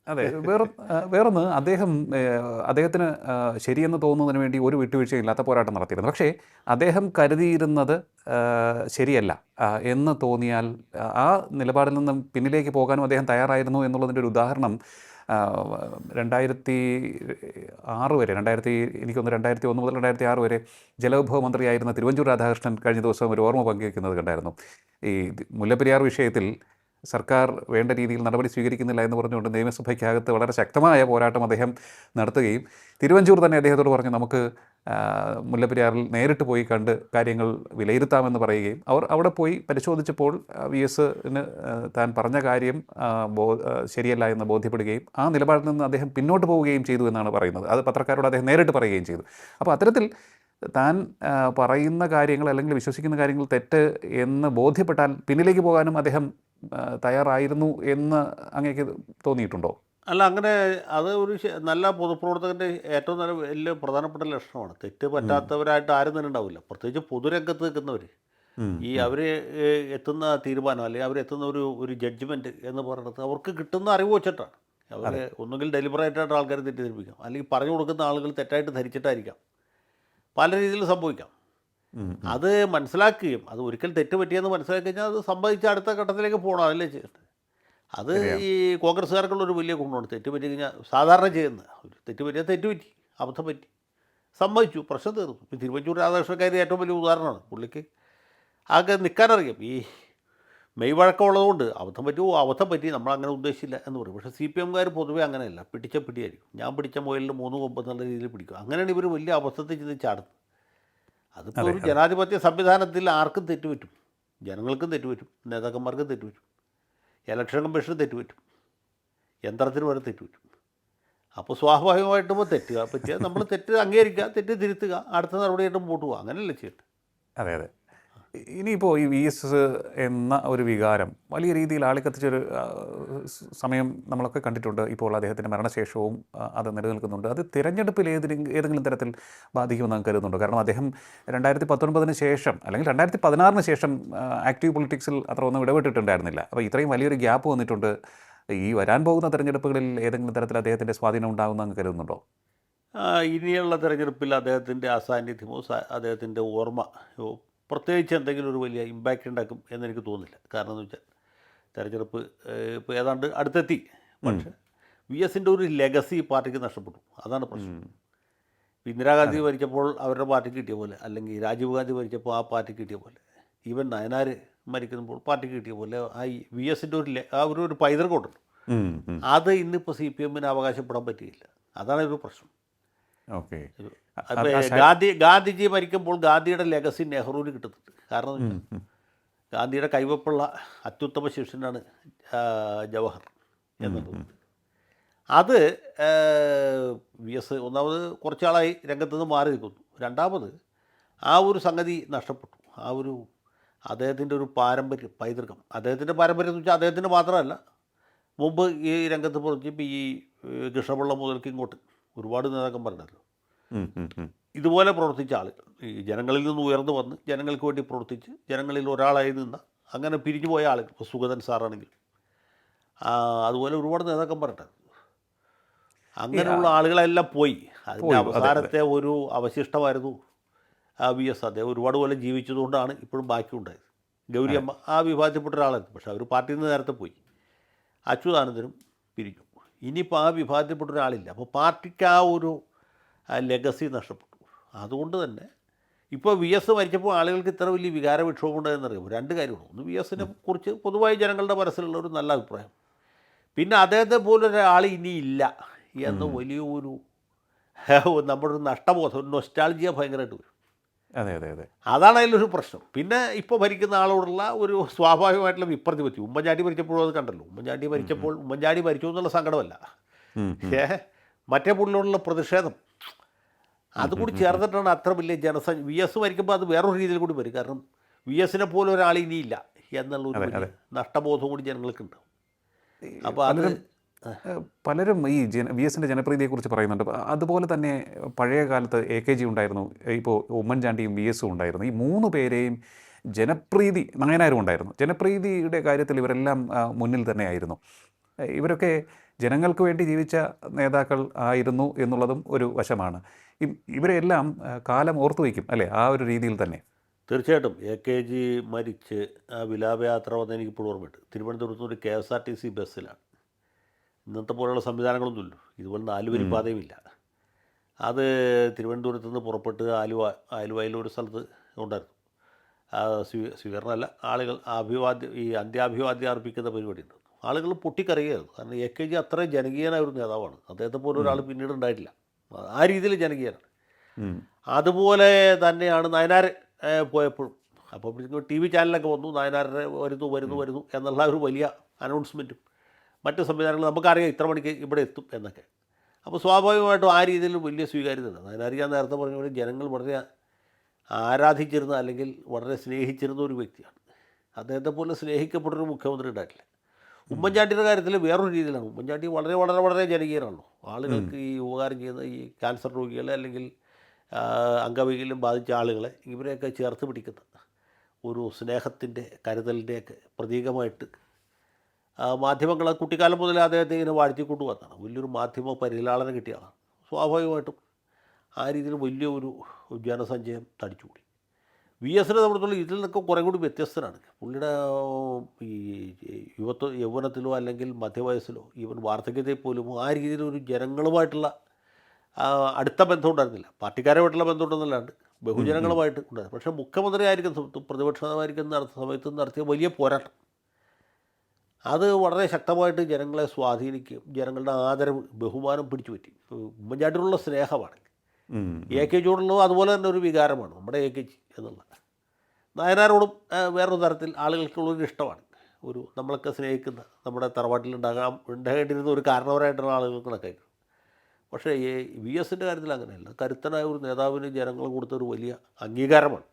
അതെ. വേറൊന്ന്, അദ്ദേഹത്തിന് ശരിയെന്ന് തോന്നുന്നതിന് വേണ്ടി ഒരു വിട്ടുവീഴ്ചയില്ലാത്ത പോരാട്ടം നടത്തിയിരുന്നു. പക്ഷേ അദ്ദേഹം കരുതിയിരുന്നത് ശരിയല്ല എന്ന് തോന്നിയാൽ ആ നിലപാടിൽ നിന്നും പിന്നിലേക്ക് പോകാനും അദ്ദേഹം തയ്യാറായിരുന്നു എന്നുള്ളതിൻ്റെ ഒരു ഉദാഹരണം 2006 വരെ, എനിക്കൊന്ന് 2001 മുതൽ 2006 വരെ ജലവിഭവ മന്ത്രിയായിരുന്ന തിരുവഞ്ചൂർ രാധാകൃഷ്ണൻ കഴിഞ്ഞ ദിവസം ഒരു ഓർമ്മ പങ്കുവയ്ക്കുന്നത് കണ്ടായിരുന്നു. ഈ മുല്ലപ്പെരിയാർ വിഷയത്തിൽ സർക്കാർ വേണ്ട രീതിയിൽ നടപടി സ്വീകരിക്കുന്നില്ല എന്ന് പറഞ്ഞുകൊണ്ട് നിയമസഭയ്ക്കകത്ത് വളരെ ശക്തമായ പോരാട്ടം അദ്ദേഹം നടത്തുകയും തിരുവഞ്ചൂർ തന്നെ അദ്ദേഹത്തോട് പറഞ്ഞു നമുക്ക് മുല്ലപ്പെരിയാറിൽ നേരിട്ട് പോയി കണ്ട് കാര്യങ്ങൾ വിലയിരുത്താമെന്ന് പറയുകയും അവർ അവിടെ പോയി പരിശോധിച്ചപ്പോൾ VSന് താൻ പറഞ്ഞ കാര്യം ശരിയല്ല എന്ന് ബോധ്യപ്പെടുകയും ആ നിലപാടിൽ നിന്ന് അദ്ദേഹം പിന്നോട്ട് പോവുകയും ചെയ്തു എന്നാണ് പറയുന്നത്. അത് പത്രക്കാരോട് അദ്ദേഹം നേരിട്ട് പറയുകയും ചെയ്തു. അപ്പോൾ അത്തരത്തിൽ താൻ പറയുന്ന കാര്യങ്ങൾ അല്ലെങ്കിൽ വിശ്വസിക്കുന്ന കാര്യങ്ങൾ തെറ്റ് എന്ന് ബോധ്യപ്പെട്ടാൽ പിന്നിലേക്ക് പോകാനും അദ്ദേഹം തയ്യാറായിരുന്നു എന്ന് അങ്ങേക്ക് തോന്നിയിട്ടുണ്ടോ? അല്ല, അങ്ങനെ അത് ഒരു നല്ല പൊതുപ്രവർത്തകൻ്റെ ഏറ്റവും നല്ല വലിയ പ്രധാനപ്പെട്ട ലക്ഷണമാണ്. തെറ്റ് പറ്റാത്തവരായിട്ട് ആരും തന്നെ ഉണ്ടാവില്ല, പ്രത്യേകിച്ച് പൊതുരംഗത്ത് നിൽക്കുന്നവർ. ഈ അവർ എത്തുന്ന തീരുമാനം അല്ലെങ്കിൽ അവരെത്തുന്ന ഒരു ജഡ്ജ്മെൻറ്റ് എന്ന് പറയുന്നത് അവർക്ക് കിട്ടുന്ന അറിവ് വെച്ചിട്ടാണ്. അവർ ഒന്നുകിൽ ഡെലിബറേറ്റായിട്ട് ആൾക്കാരെ തെറ്റിദ്ധരിപ്പിക്കാം, അല്ലെങ്കിൽ പറഞ്ഞു കൊടുക്കുന്ന ആളുകൾ തെറ്റായിട്ട് ധരിച്ചിട്ടായിരിക്കാം. പല രീതിയിൽ സംഭവിക്കാം. അത് മനസ്സിലാക്കുകയും അത് ഒരിക്കൽ തെറ്റ് പറ്റിയെന്ന് മനസ്സിലാക്കി കഴിഞ്ഞാൽ അത് സംഭവിച്ച അടുത്ത ഘട്ടത്തിലേക്ക് പോകണം, അതല്ലേ ചെയ്യേണ്ടത്. അത് ഈ കോൺഗ്രസ്സുകാർക്കുള്ളൊരു വലിയ ഗുണമാണ്. തെറ്റ് പറ്റി കഴിഞ്ഞാൽ സാധാരണ ചെയ്യുന്നത് ഒരു തെറ്റ് പറ്റിയാൽ തെറ്റ് പറ്റി, അബദ്ധം പറ്റി, സമ്മതിച്ചു, പ്രശ്നം തീർന്നു. ഇപ്പോൾ തിരുവഞ്ചൂർ രാധാകൃഷ്ണക്കാരി ഏറ്റവും വലിയ ഉദാഹരണമാണ്. പുള്ളിക്ക് ആകെ നിൽക്കാനറിയാം. ഈ മെയ് വഴക്കമുള്ളതുകൊണ്ട് അബദ്ധം പറ്റുമോ, അബദ്ധം പറ്റി, നമ്മളങ്ങനെ ഉദ്ദേശിച്ചില്ല എന്ന് പറയും. പക്ഷേ CPMകാർ പൊതുവേ അങ്ങനെയല്ല, പിടിച്ച പിടിയായിരിക്കും. ഞാൻ പിടിച്ച മുയലിൽ 3 കൊമ്പ് എന്നുള്ള രീതിയിൽ പിടിക്കും. അങ്ങനെയാണ് ഇവർ വലിയ അബദ്ധത്തിൽ ചെന്ന് ചാടുന്നത്. അതിപ്പോൾ ഒരു ജനാധിപത്യ സംവിധാനത്തിൽ ആർക്കും തെറ്റുപറ്റും. ജനങ്ങൾക്കും തെറ്റുപറ്റും, നേതാക്കന്മാർക്കും തെറ്റുപറ്റും, ഇലക്ഷൻ കമ്മീഷന് തെറ്റുപറ്റും, യന്ത്രത്തിന് വരെ തെറ്റുപറ്റും. അപ്പോൾ സ്വാഭാവികമായിട്ടും ഇപ്പോൾ തെറ്റുക പറ്റുക, നമ്മൾ തെറ്റ് അംഗീകരിക്കുക, തെറ്റ് തിരുത്തുക, അടുത്ത നടപടിയായിട്ട് മുമ്പോട്ട് പോകുക, അങ്ങനെയല്ലേ ചെയ്യേണ്ടത്. അതെ അതെ. ഇനിയിപ്പോൾ ഈ VS എന്ന ഒരു വികാരം വലിയ രീതിയിൽ ആളിക്കത്തിച്ചൊരു സമയം നമ്മളൊക്കെ കണ്ടിട്ടുണ്ട്. ഇപ്പോൾ അദ്ദേഹത്തിൻ്റെ മരണശേഷവും അത് നിലനിൽക്കുന്നുണ്ട്. അത് തിരഞ്ഞെടുപ്പിൽ ഏതെങ്കിലും തരത്തിൽ ബാധിക്കുമെന്ന് നമുക്ക് കരുതുന്നുണ്ടോ? കാരണം അദ്ദേഹം 2019 ശേഷം അല്ലെങ്കിൽ 2016 ശേഷം ആക്റ്റീവ് പൊളിറ്റിക്സിൽ അത്ര ഒന്നും ഇടപെട്ടിട്ടുണ്ടായിരുന്നില്ല. അപ്പോൾ ഇത്രയും വലിയൊരു ഗ്യാപ്പ് വന്നിട്ടുണ്ട്. ഈ വരാൻ പോകുന്ന തെരഞ്ഞെടുപ്പുകളിൽ ഏതെങ്കിലും തരത്തിൽ അദ്ദേഹത്തിൻ്റെ സ്വാധീനം ഉണ്ടാകുമെന്ന് അങ്ങ് കരുതുന്നുണ്ടോ? ഇനിയുള്ള തെരഞ്ഞെടുപ്പിൽ അദ്ദേഹത്തിൻ്റെ അസാന്നിധ്യമോ അദ്ദേഹത്തിൻ്റെ ഓർമ്മയോ പ്രത്യേകിച്ച് എന്തെങ്കിലും ഒരു വലിയ ഇമ്പാക്റ്റ് ഉണ്ടാക്കും എന്നെനിക്ക് തോന്നുന്നില്ല. കാരണം എന്ന് വെച്ചാൽ തെരഞ്ഞെടുപ്പ് ഇപ്പോൾ ഏതാണ്ട് അടുത്തെത്തി. പക്ഷേ VSൻ്റെ ഒരു ലെഗസി പാർട്ടിക്ക് നഷ്ടപ്പെട്ടു, അതാണ് പ്രശ്നം. ഇന്ദിരാഗാന്ധി ഭരിച്ചപ്പോൾ അവരുടെ പാർട്ടിക്ക് കിട്ടിയ പോലെ, അല്ലെങ്കിൽ രാജീവ് ഗാന്ധി ഭരിച്ചപ്പോൾ ആ പാർട്ടിക്ക് കിട്ടിയ പോലെ, ഈവൻ നയനാർ മരിക്കുമ്പോൾ പാർട്ടിക്ക് കിട്ടിയ പോലെ VSൻ്റെ ഒരു പൈതൃകമുണ്ടല്ലോ, അത് ഇന്നിപ്പോൾ CPMന് അവകാശപ്പെടാൻ പറ്റിയില്ല. അതാണ് ഒരു പ്രശ്നം. ഓക്കെ. ഗാന്ധിജി മരിക്കുമ്പോൾ ഗാന്ധിയുടെ ലെഗസി നെഹ്റുവിന് കിട്ടുന്നുണ്ട്. കാരണം ഗാന്ധിയുടെ കൈവപ്പുള്ള അത്യുത്തമ ശിഷ്യനാണ് ജവഹർ എന്നുള്ളത്. അത് VS ഒന്നാമത് കുറച്ചാളായി രംഗത്ത് നിന്ന് മാറി നിൽക്കുന്നു. രണ്ടാമത് ആ ഒരു സംഗതി നഷ്ടപ്പെട്ടു. അദ്ദേഹത്തിൻ്റെ ഒരു പൈതൃകം, അദ്ദേഹത്തിൻ്റെ പാരമ്പര്യം എന്ന് വെച്ചാൽ അദ്ദേഹത്തിൻ്റെ മാത്രമല്ല, മുമ്പ് ഈ രംഗത്ത് ഇപ്പോൾ ഈ കൃഷ്ണപിള്ള മുതൽക്ക് ഇങ്ങോട്ട് ഒരുപാട് നേതാക്കന്മാരുണ്ടല്ലോ, ഇതുപോലെ പ്രവർത്തിച്ച ആളുകൾ, ഈ ജനങ്ങളിൽ നിന്ന് ഉയർന്നു വന്ന് ജനങ്ങൾക്ക് വേണ്ടി പ്രവർത്തിച്ച് ജനങ്ങളിൽ ഒരാളായി നിന്ന് അങ്ങനെ പിരിഞ്ഞു പോയ ആളുകൾ. ഇപ്പോൾ സുഗതൻ സാറാണെങ്കിൽ അതുപോലെ ഒരുപാട് നേതാക്കന്മാരുണ്ടായിരുന്നു. അങ്ങനെയുള്ള ആളുകളെല്ലാം പോയി. അതിൻ്റെ അവസാനത്തെ ഒരു അവശിഷ്ടമായിരുന്നു VS. അദ്ദേഹം ഒരുപാട് പോലെ ജീവിച്ചതുകൊണ്ടാണ് ഇപ്പോഴും ബാക്കിയുണ്ടായത്. ഗൗരിയമ്മ ആ വിഭാഗത്തിൽപ്പെട്ട ഒരാളായിരുന്നു, പക്ഷേ അവർ പാർട്ടിയിൽ നിന്ന് നേരത്തെ പോയി. അച്യുതാനന്ദനും പിരിഞ്ഞു. ഇനിയിപ്പോൾ ആ വിഭാഗത്തിൽപ്പെട്ട ഒരാളില്ല. അപ്പോൾ പാർട്ടിക്ക് ആ ഒരു ലെഗസി നഷ്ടപ്പെട്ടു. അതുകൊണ്ട് തന്നെ ഇപ്പോൾ VS മരിച്ചപ്പോൾ ആളുകൾക്ക് ഇത്ര വലിയ വികാര വിക്ഷോഭം ഉണ്ടായെന്നറിയാം. 2 കാര്യമാണ്. ഒന്ന്, VSനെ കുറിച്ച് പൊതുവായി ജനങ്ങളുടെ മനസ്സിലുള്ള ഒരു നല്ല അഭിപ്രായം. പിന്നെ അദ്ദേഹത്തെ പോലൊരാൾ ഇനിയില്ല എന്ന് വലിയൊരു നമ്മുടെ ഒരു നഷ്ടബോധം, ഒരു നൊസ്റ്റാൾജിയ ഭയങ്കരമായിട്ട് വരും. അതെ അതെ അതെ. അതാണ് അതിലൊരു പ്രശ്നം. പിന്നെ ഇപ്പോൾ ഭരിക്കുന്ന ആളോടുള്ള ഒരു സ്വാഭാവികമായിട്ടുള്ള വിപ്രതിപത്തി. ഉമ്മൻചാണ്ടി മരിച്ചപ്പോഴും അത് കണ്ടല്ലോ. ഉമ്മൻചാണ്ടി മരിച്ചു എന്നുള്ള സങ്കടമല്ല, മറ്റേ പുള്ളിയോടുള്ള പ്രതിഷേധം അതുകൂടി ചേർന്നിട്ടാണ് അത്ര വലിയ VS മരിക്കുമ്പോൾ അത് വേറൊരു രീതിയിൽ കൂടി വരും. കാരണം VSനെ പോലെ ഒരാൾ ഇനിയില്ല എന്നുള്ളൊരു നഷ്ടബോധം കൂടി ജനങ്ങൾക്കുണ്ട്. അപ്പോൾ അത് പലരും ഈ VSൻ്റെ ജനപ്രീതിയെക്കുറിച്ച് പറയുന്നുണ്ട്. അതുപോലെ തന്നെ പഴയ കാലത്ത് AKG ഉണ്ടായിരുന്നു, ഇപ്പോൾ ഉമ്മൻചാണ്ടിയും VSും ഉണ്ടായിരുന്നു. ഈ 3 പേരെയും ജനപ്രീതി, നായനാരും ഉണ്ടായിരുന്നു. ജനപ്രീതിയുടെ കാര്യത്തിൽ ഇവരെല്ലാം മുന്നിൽ തന്നെയായിരുന്നു. ഇവരൊക്കെ ജനങ്ങൾക്ക് വേണ്ടി ജീവിച്ച നേതാക്കൾ ആയിരുന്നു എന്നുള്ളതും ഒരു വശമാണ്. ഇവരെല്ലാം കാലം ഓർത്തു വയ്ക്കും അല്ലേ, ആ ഒരു രീതിയിൽ തന്നെ? തീർച്ചയായിട്ടും. AKG മരിച്ച് ആ വിലാപയാത്ര വന്ന് എനിക്കിപ്പോൾ ഓർമ്മയുണ്ട്. തിരുവനന്തപുരത്ത് ഒരു KSRTC ബസ്സിലാണ്. ഇന്നത്തെ പോലെയുള്ള സംവിധാനങ്ങളൊന്നുമില്ല, ഇതുപോലെ 4 വരി പാതയുമില്ല. അത് തിരുവനന്തപുരത്ത് നിന്ന് പുറപ്പെട്ട് ആലുവയിലൊരു സ്ഥലത്ത് ഉണ്ടായിരുന്നു. സ്വീകരണമല്ല, ആളുകൾ ഈ അന്ത്യാഭിവാദ്യം അർപ്പിക്കുന്ന പരിപാടിയുണ്ട്. ആളുകൾ പൊട്ടിക്കറിയായിരുന്നു. കാരണം AKG അത്രയും ജനകീയനായ ഒരു നേതാവാണ്. അദ്ദേഹത്തെ പോലെ ഒരാൾ പിന്നീട് ഉണ്ടായിട്ടില്ല. ആ രീതിയിൽ ജനകീയനാണ്. അതുപോലെ തന്നെയാണ് നയനാർ പോയപ്പോഴും. അപ്പോൾ TV ചാനലൊക്കെ വന്നു, നയനാരെ വരുന്നു എന്നുള്ള ഒരു വലിയ അനൗൺസ്മെൻറ്റും മറ്റ് സംവിധാനങ്ങൾ നമുക്കറിയാം ഇത്ര മണിക്ക് ഇവിടെ എത്തും എന്നൊക്കെ. അപ്പോൾ സ്വാഭാവികമായിട്ടും ആ രീതിയിൽ വലിയ സ്വീകാര്യതയുണ്ട്. നയനാർ ഞാൻ നേരത്തെ പറഞ്ഞ പോലെ ജനങ്ങൾ വളരെ ആരാധിച്ചിരുന്ന അല്ലെങ്കിൽ വളരെ സ്നേഹിച്ചിരുന്ന ഒരു വ്യക്തിയാണ്. അദ്ദേഹത്തെ പോലെ സ്നേഹിക്കപ്പെട്ടൊരു മുഖ്യമന്ത്രി ഉണ്ടായിട്ടില്ല. ഉമ്മൻചാണ്ടിയുടെ കാര്യത്തിൽ വേറൊരു രീതിയിലാണ്. ഉമ്മൻചാണ്ടി വളരെ വളരെ വളരെ ജനകീയനാണല്ലോ. ആളുകൾക്ക് ഈ ഉപകാരം ചെയ്യുന്ന ഈ ക്യാൻസർ രോഗികളെ അല്ലെങ്കിൽ അംഗവൈകല്യം ബാധിച്ച ആളുകളെ ഇവരെയൊക്കെ ചേർത്ത് പിടിക്കുന്ന ഒരു സ്നേഹത്തിൻ്റെ കരുതലിൻ്റെയൊക്കെ പ്രതീകമായിട്ട് മാധ്യമങ്ങൾ കുട്ടിക്കാലം മുതലേ അദ്ദേഹത്തെ ഇങ്ങനെ വാഴ്ത്തിക്കൊണ്ടു വന്നതാണ്. വലിയൊരു മാധ്യമ പരിലാളന കിട്ടിയ ആളാണ്. സ്വാഭാവികമായിട്ടും ആ രീതിയിൽ വലിയ ഒരു ജനസഞ്ചയം തടിച്ചുകൂടി. VSനെ സംബന്ധിച്ചുള്ള ഇതിൽ നിന്നൊക്കെ കുറേ കൂടി വ്യത്യസ്തനാണ്. പുള്ളിയുടെ ഈ യൗവനത്തിലോ അല്ലെങ്കിൽ മധ്യവയസ്സിലോ ഈവൻ വാർദ്ധക്യത്തിൽ പോലും ആ രീതിയിൽ ഒരു ജനങ്ങളുമായിട്ടുള്ള അടുത്ത ബന്ധം ഉണ്ടായിരുന്നില്ല. പാർട്ടിക്കാരുമായിട്ടുള്ള ബന്ധം ഉണ്ടെന്നല്ലാണ്ട് ബഹുജനങ്ങളുമായിട്ട് ഉണ്ടായിരുന്നു. പക്ഷേ മുഖ്യമന്ത്രി ആയിരിക്കുന്ന സമയത്തും പ്രതിപക്ഷമായിരിക്കുന്ന സമയത്തും നടത്തിയ വലിയ പോരാട്ടം അത് വളരെ ശക്തമായിട്ട് ജനങ്ങളെ സ്വാധീനിക്കുകയും ജനങ്ങളുടെ ആദരവ് ബഹുമാനം പിടിച്ചു പറ്റി. ഉമ്മൻചാണ്ടിയുള്ള സ്നേഹമാണ്. AKGയോടുള്ളത് അതുപോലെ തന്നെ ഒരു വികാരമാണ് നമ്മുടെ AKG എന്നുള്ള. നയനാരോടും വേറൊരു തരത്തിൽ ആളുകൾക്കുള്ളൊരു ഇഷ്ടമാണ്. ഒരു നമ്മളൊക്കെ സ്നേഹിക്കുന്ന നമ്മുടെ ഉണ്ടാകേണ്ടിരുന്ന ഒരു കാരണവരായിട്ടുള്ള ആളുകൾ കണക്കായിരുന്നു. പക്ഷേ VSൻ്റെ കാര്യത്തിൽ അങ്ങനെയല്ല. കരുത്തനായ ഒരു നേതാവിന് ജനങ്ങൾ കൊടുത്ത ഒരു വലിയ അംഗീകാരമാണ്.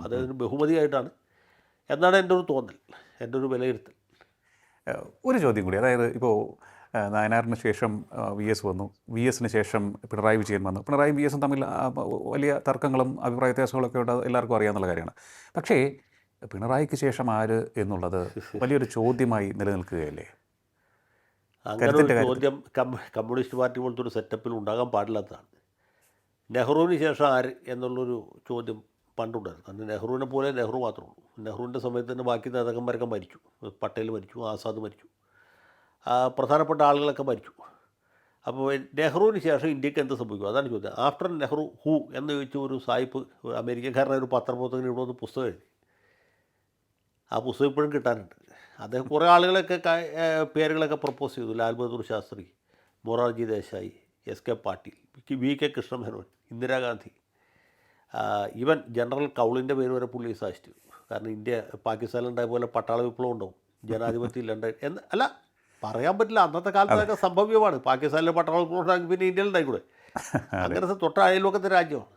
അദ്ദേഹത്തിന് ബഹുമതിയായിട്ടാണ് എന്നാണ് എൻ്റെ ഒരു തോന്നൽ, എൻ്റെ ഒരു വിലയിരുത്തൽ. ഒരു ചോദ്യം കൂടി, അതായത് ഇപ്പോൾ നയനാറിന് ശേഷം VS വന്നു, VSന് ശേഷം പിണറായി വിജയൻ വന്നു. പിണറായിയും VSും തമ്മിൽ വലിയ തർക്കങ്ങളും അഭിപ്രായ വ്യത്യാസങ്ങളൊക്കെ ഉണ്ട്, എല്ലാവർക്കും അറിയാമെന്നുള്ള കാര്യമാണ്. പക്ഷേ പിണറായിക്ക് ശേഷം ആര് എന്നുള്ളത് വലിയൊരു ചോദ്യമായി നിലനിൽക്കുകയല്ലേ? അങ്ങനെ ഒരു ചോദ്യം കമ്മ്യൂണിസ്റ്റ് പാർട്ടി പോലത്തെ ഒരു സെറ്റപ്പിൽ ഉണ്ടാകാൻ പാടില്ലാത്തതാണ്. നെഹ്റുവിന് ശേഷം ആര് എന്നുള്ളൊരു ചോദ്യം പണ്ടുണ്ടായിരുന്നു. അന്ന് നെഹ്റുവിനെ പോലെ നെഹ്റു മാത്രമേ ഉള്ളൂ. നെഹ്റുവിൻ്റെ സമയത്ത് തന്നെ ബാക്കി നേതാക്കന്മാരൊക്കെ മരിച്ചു. പട്ടേൽ മരിച്ചു, ആസാദ് മരിച്ചു, പ്രധാനപ്പെട്ട ആളുകളൊക്കെ മരിച്ചു. അപ്പോൾ നെഹ്റുവിന് ശേഷം ഇന്ത്യക്ക് എന്ത് സംഭവിക്കും, അതാണ് ചോദ്യം. ആഫ്റ്റർ നെഹ്റു ഹൂ എന്ന് ചോദിച്ച ഒരു സായിപ്പ് അമേരിക്കക്കാരനായ ഒരു പത്രപ്രവർത്തകൻ ഇവിടെ വന്ന് പുസ്തകം എഴുതി. ആ പുസ്തകം ഇപ്പോഴും കിട്ടാനുണ്ട്. അദ്ദേഹം കുറേ ആളുകളൊക്കെ പേരുകളൊക്കെ പ്രപ്പോസ് ചെയ്തു. Lal Bahadur Shastri, Morarji Desai, SK Patil, VK Krishna Menon, Indira Gandhi, even general കൗളിൻ്റെ പേര് വരെ പുള്ളി സജസ്റ്റ് ചെയ്തു. കാരണം ഇന്ത്യ പാകിസ്ഥാനിലുണ്ടായ പോലെ പട്ടാള വിപ്ലവം ഉണ്ടാവും, ജനാധിപത്യം ഇല്ലാണ്ടായി എന്ന് അല്ല പറയാൻ പറ്റില്ല. അന്നത്തെ കാലത്തൊക്കെ സംഭവ്യമാണ്. പാകിസ്ഥാനിലെ പട്ടാള വിപ്ലവം ഉണ്ടാക്കി പിന്നെ ഇന്ത്യയിൽ ഉണ്ടായിക്കൂടെ? അങ്ങനത്തെ തൊട്ട അയൽവക്കത്തെ രാജ്യമാണ്.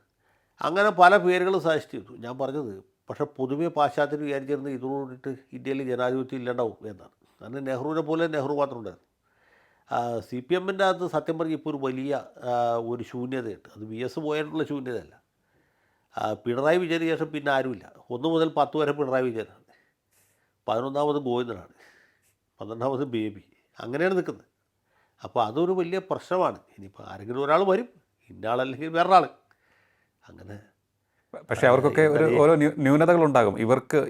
അങ്ങനെ പല പേരുകൾ സജസ്റ്റ് ചെയ്തു. ഞാൻ പറഞ്ഞത് പക്ഷേ പൊതുവെ പാശ്ചാത്യർ വിചാരിച്ചിരുന്നത് ഇതോടിട്ട് ഇന്ത്യയിൽ ജനാധിപത്യം ഇല്ലാണ്ടാവും എന്നാണ്. കാരണം നെഹ്റുവിനെ പോലെ നെഹ്റു മാത്രം ഉണ്ടായിരുന്നു. CPMൻ്റെ അകത്ത് സത്യം പറഞ്ഞ് ഇപ്പോൾ ഒരു വലിയ ഒരു ശൂന്യതയുണ്ട്. അത് VS പോയിട്ടുള്ള ശൂന്യതയല്ല. പിണറായി വിജയന് ശേഷം പിന്നെ ആരുമില്ല. 1 മുതൽ 10 വരെ പിണറായി വിജയനാണ്, 11ാമത് ഗോവിന്ദനാണ്, 12ാമത് ബേബി, അങ്ങനെയാണ് നിൽക്കുന്നത്. അപ്പോൾ അതൊരു വലിയ പ്രശ്നമാണ്. ഇനിയിപ്പോൾ ആരെങ്കിലും ഒരാൾ വരും, ഇന്നയാളല്ലെങ്കിൽ വേറൊരാൾ, അങ്ങനെ. പക്ഷേ അവർക്കൊക്കെ ഓരോ ന്യൂനതകളുണ്ടാകും.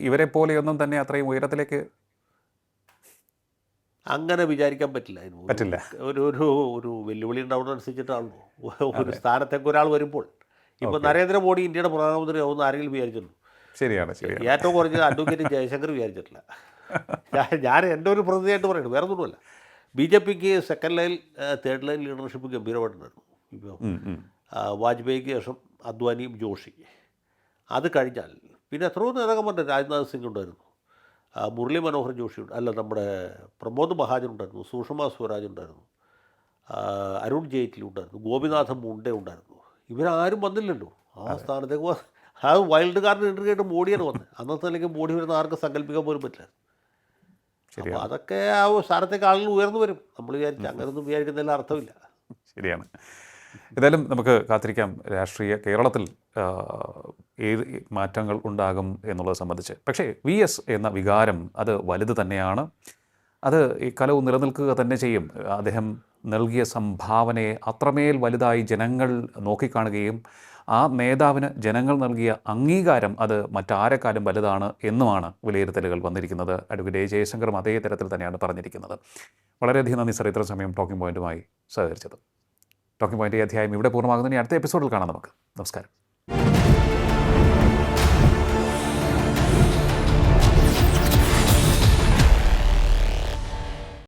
ഇവരെ പോലെയൊന്നും തന്നെ അത്രയും ഉയരത്തിലേക്ക് അങ്ങനെ വിചാരിക്കാൻ പറ്റില്ല. ഒരു വെല്ലുവിളി ഉണ്ടാവുന്നതനുസരിച്ചിട്ടാണല്ലോ ഒരു സ്ഥാനത്തേക്ക് ഒരാൾ വരുമ്പോൾ. ഇപ്പോൾ നരേന്ദ്രമോദി ഇന്ത്യയുടെ പ്രധാനമന്ത്രി ആവുമെന്ന് ആരെങ്കിലും വിചാരിച്ചിട്ടുണ്ടോ? ശരിയാണ്. ഏറ്റവും കുറഞ്ഞത് അഡ്വക്കേറ്റ് ജയശങ്കർ വിചാരിച്ചിട്ടില്ല. ഞാൻ എൻ്റെ ഒരു പ്രതിനിധിയായിട്ട് പറയുന്നത് വേറെ ഒന്നുമല്ല. BJPക്ക് second line third line leadership ഗംഭീരമായിട്ടുണ്ടായിരുന്നു. ഇപ്പോൾ വാജ്പേയിക്ക് ശേഷം അദ്വാനിയും ജോഷി, അത് കഴിഞ്ഞാൽ പിന്നെ എത്രയോ നേതാക്കന്മാരുണ്ട്. രാജ്നാഥ് സിംഗ് ഉണ്ടായിരുന്നു, മുരളി മനോഹർ ജോഷി നമ്മുടെ പ്രമോദ് മഹാജൻ ഉണ്ടായിരുന്നു, സുഷമ സ്വരാജ് ഉണ്ടായിരുന്നു, അരുൺ ജെയ്റ്റ്ലി ഉണ്ടായിരുന്നു, ഗോപിനാഥ മുണ്ടെ ഉണ്ടായിരുന്നു. ഇവരാരും വന്നില്ലല്ലോ ആ സ്ഥാനത്തേക്ക്. ആ വൈൽഡ് കാർഡ് എൻട്രി ആയിട്ട് മോഡിയാണ് വന്നത്. അന്നത്തെ അല്ലെങ്കിൽ മോഡി വരുന്ന ആർക്കും സങ്കല്പിക്കാൻ പോലും പറ്റില്ല. അപ്പോൾ അതൊക്കെ ആ സ്ഥാനത്തേക്ക് ആളുകൾ ഉയർന്നു വരും. നമ്മൾ അങ്ങനെയൊന്നും വിചാരിക്കുന്നതിൽ അർത്ഥമില്ല. ശരിയാണ്. ഏതായാലും നമുക്ക് കാത്തിരിക്കാം കേരളത്തിൽ ഏത് മാറ്റങ്ങൾ ഉണ്ടാകും എന്നുള്ളത് സംബന്ധിച്ച്. പക്ഷേ VS എന്ന വികാരം അത് വലുത് തന്നെയാണ്. അത് ഈ കാലവും നിലനിൽക്കുക തന്നെ ചെയ്യും. അദ്ദേഹം നൽകിയ സംഭാവനയെ അത്രമേൽ വലുതായി ജനങ്ങൾ നോക്കിക്കാണുകയും ആ നേതാവിന് ജനങ്ങൾ നൽകിയ അംഗീകാരം അത് മറ്റാരെക്കാളും വലുതാണ് എന്നുമാണ് വിലയിരുത്തലുകൾ വന്നിരിക്കുന്നത്. അഡ്വക്കേറ്റ് ജയശങ്കറും അതേ തരത്തിൽ തന്നെയാണ് പറഞ്ഞിരിക്കുന്നത്. വളരെയധികം നന്ദി സർ, ഇത്രയും സമയം ടോക്കിംഗ് പോയിൻറ്റുമായി സഹകരിച്ചത്. ടോക്കിംഗ് പോയിൻ്റ് ഈ അധ്യായം ഇവിടെ പൂർണ്ണമാകുന്നതിന് അടുത്ത എപ്പിസോഡിൽ കാണാം നമുക്ക്. നമസ്കാരം.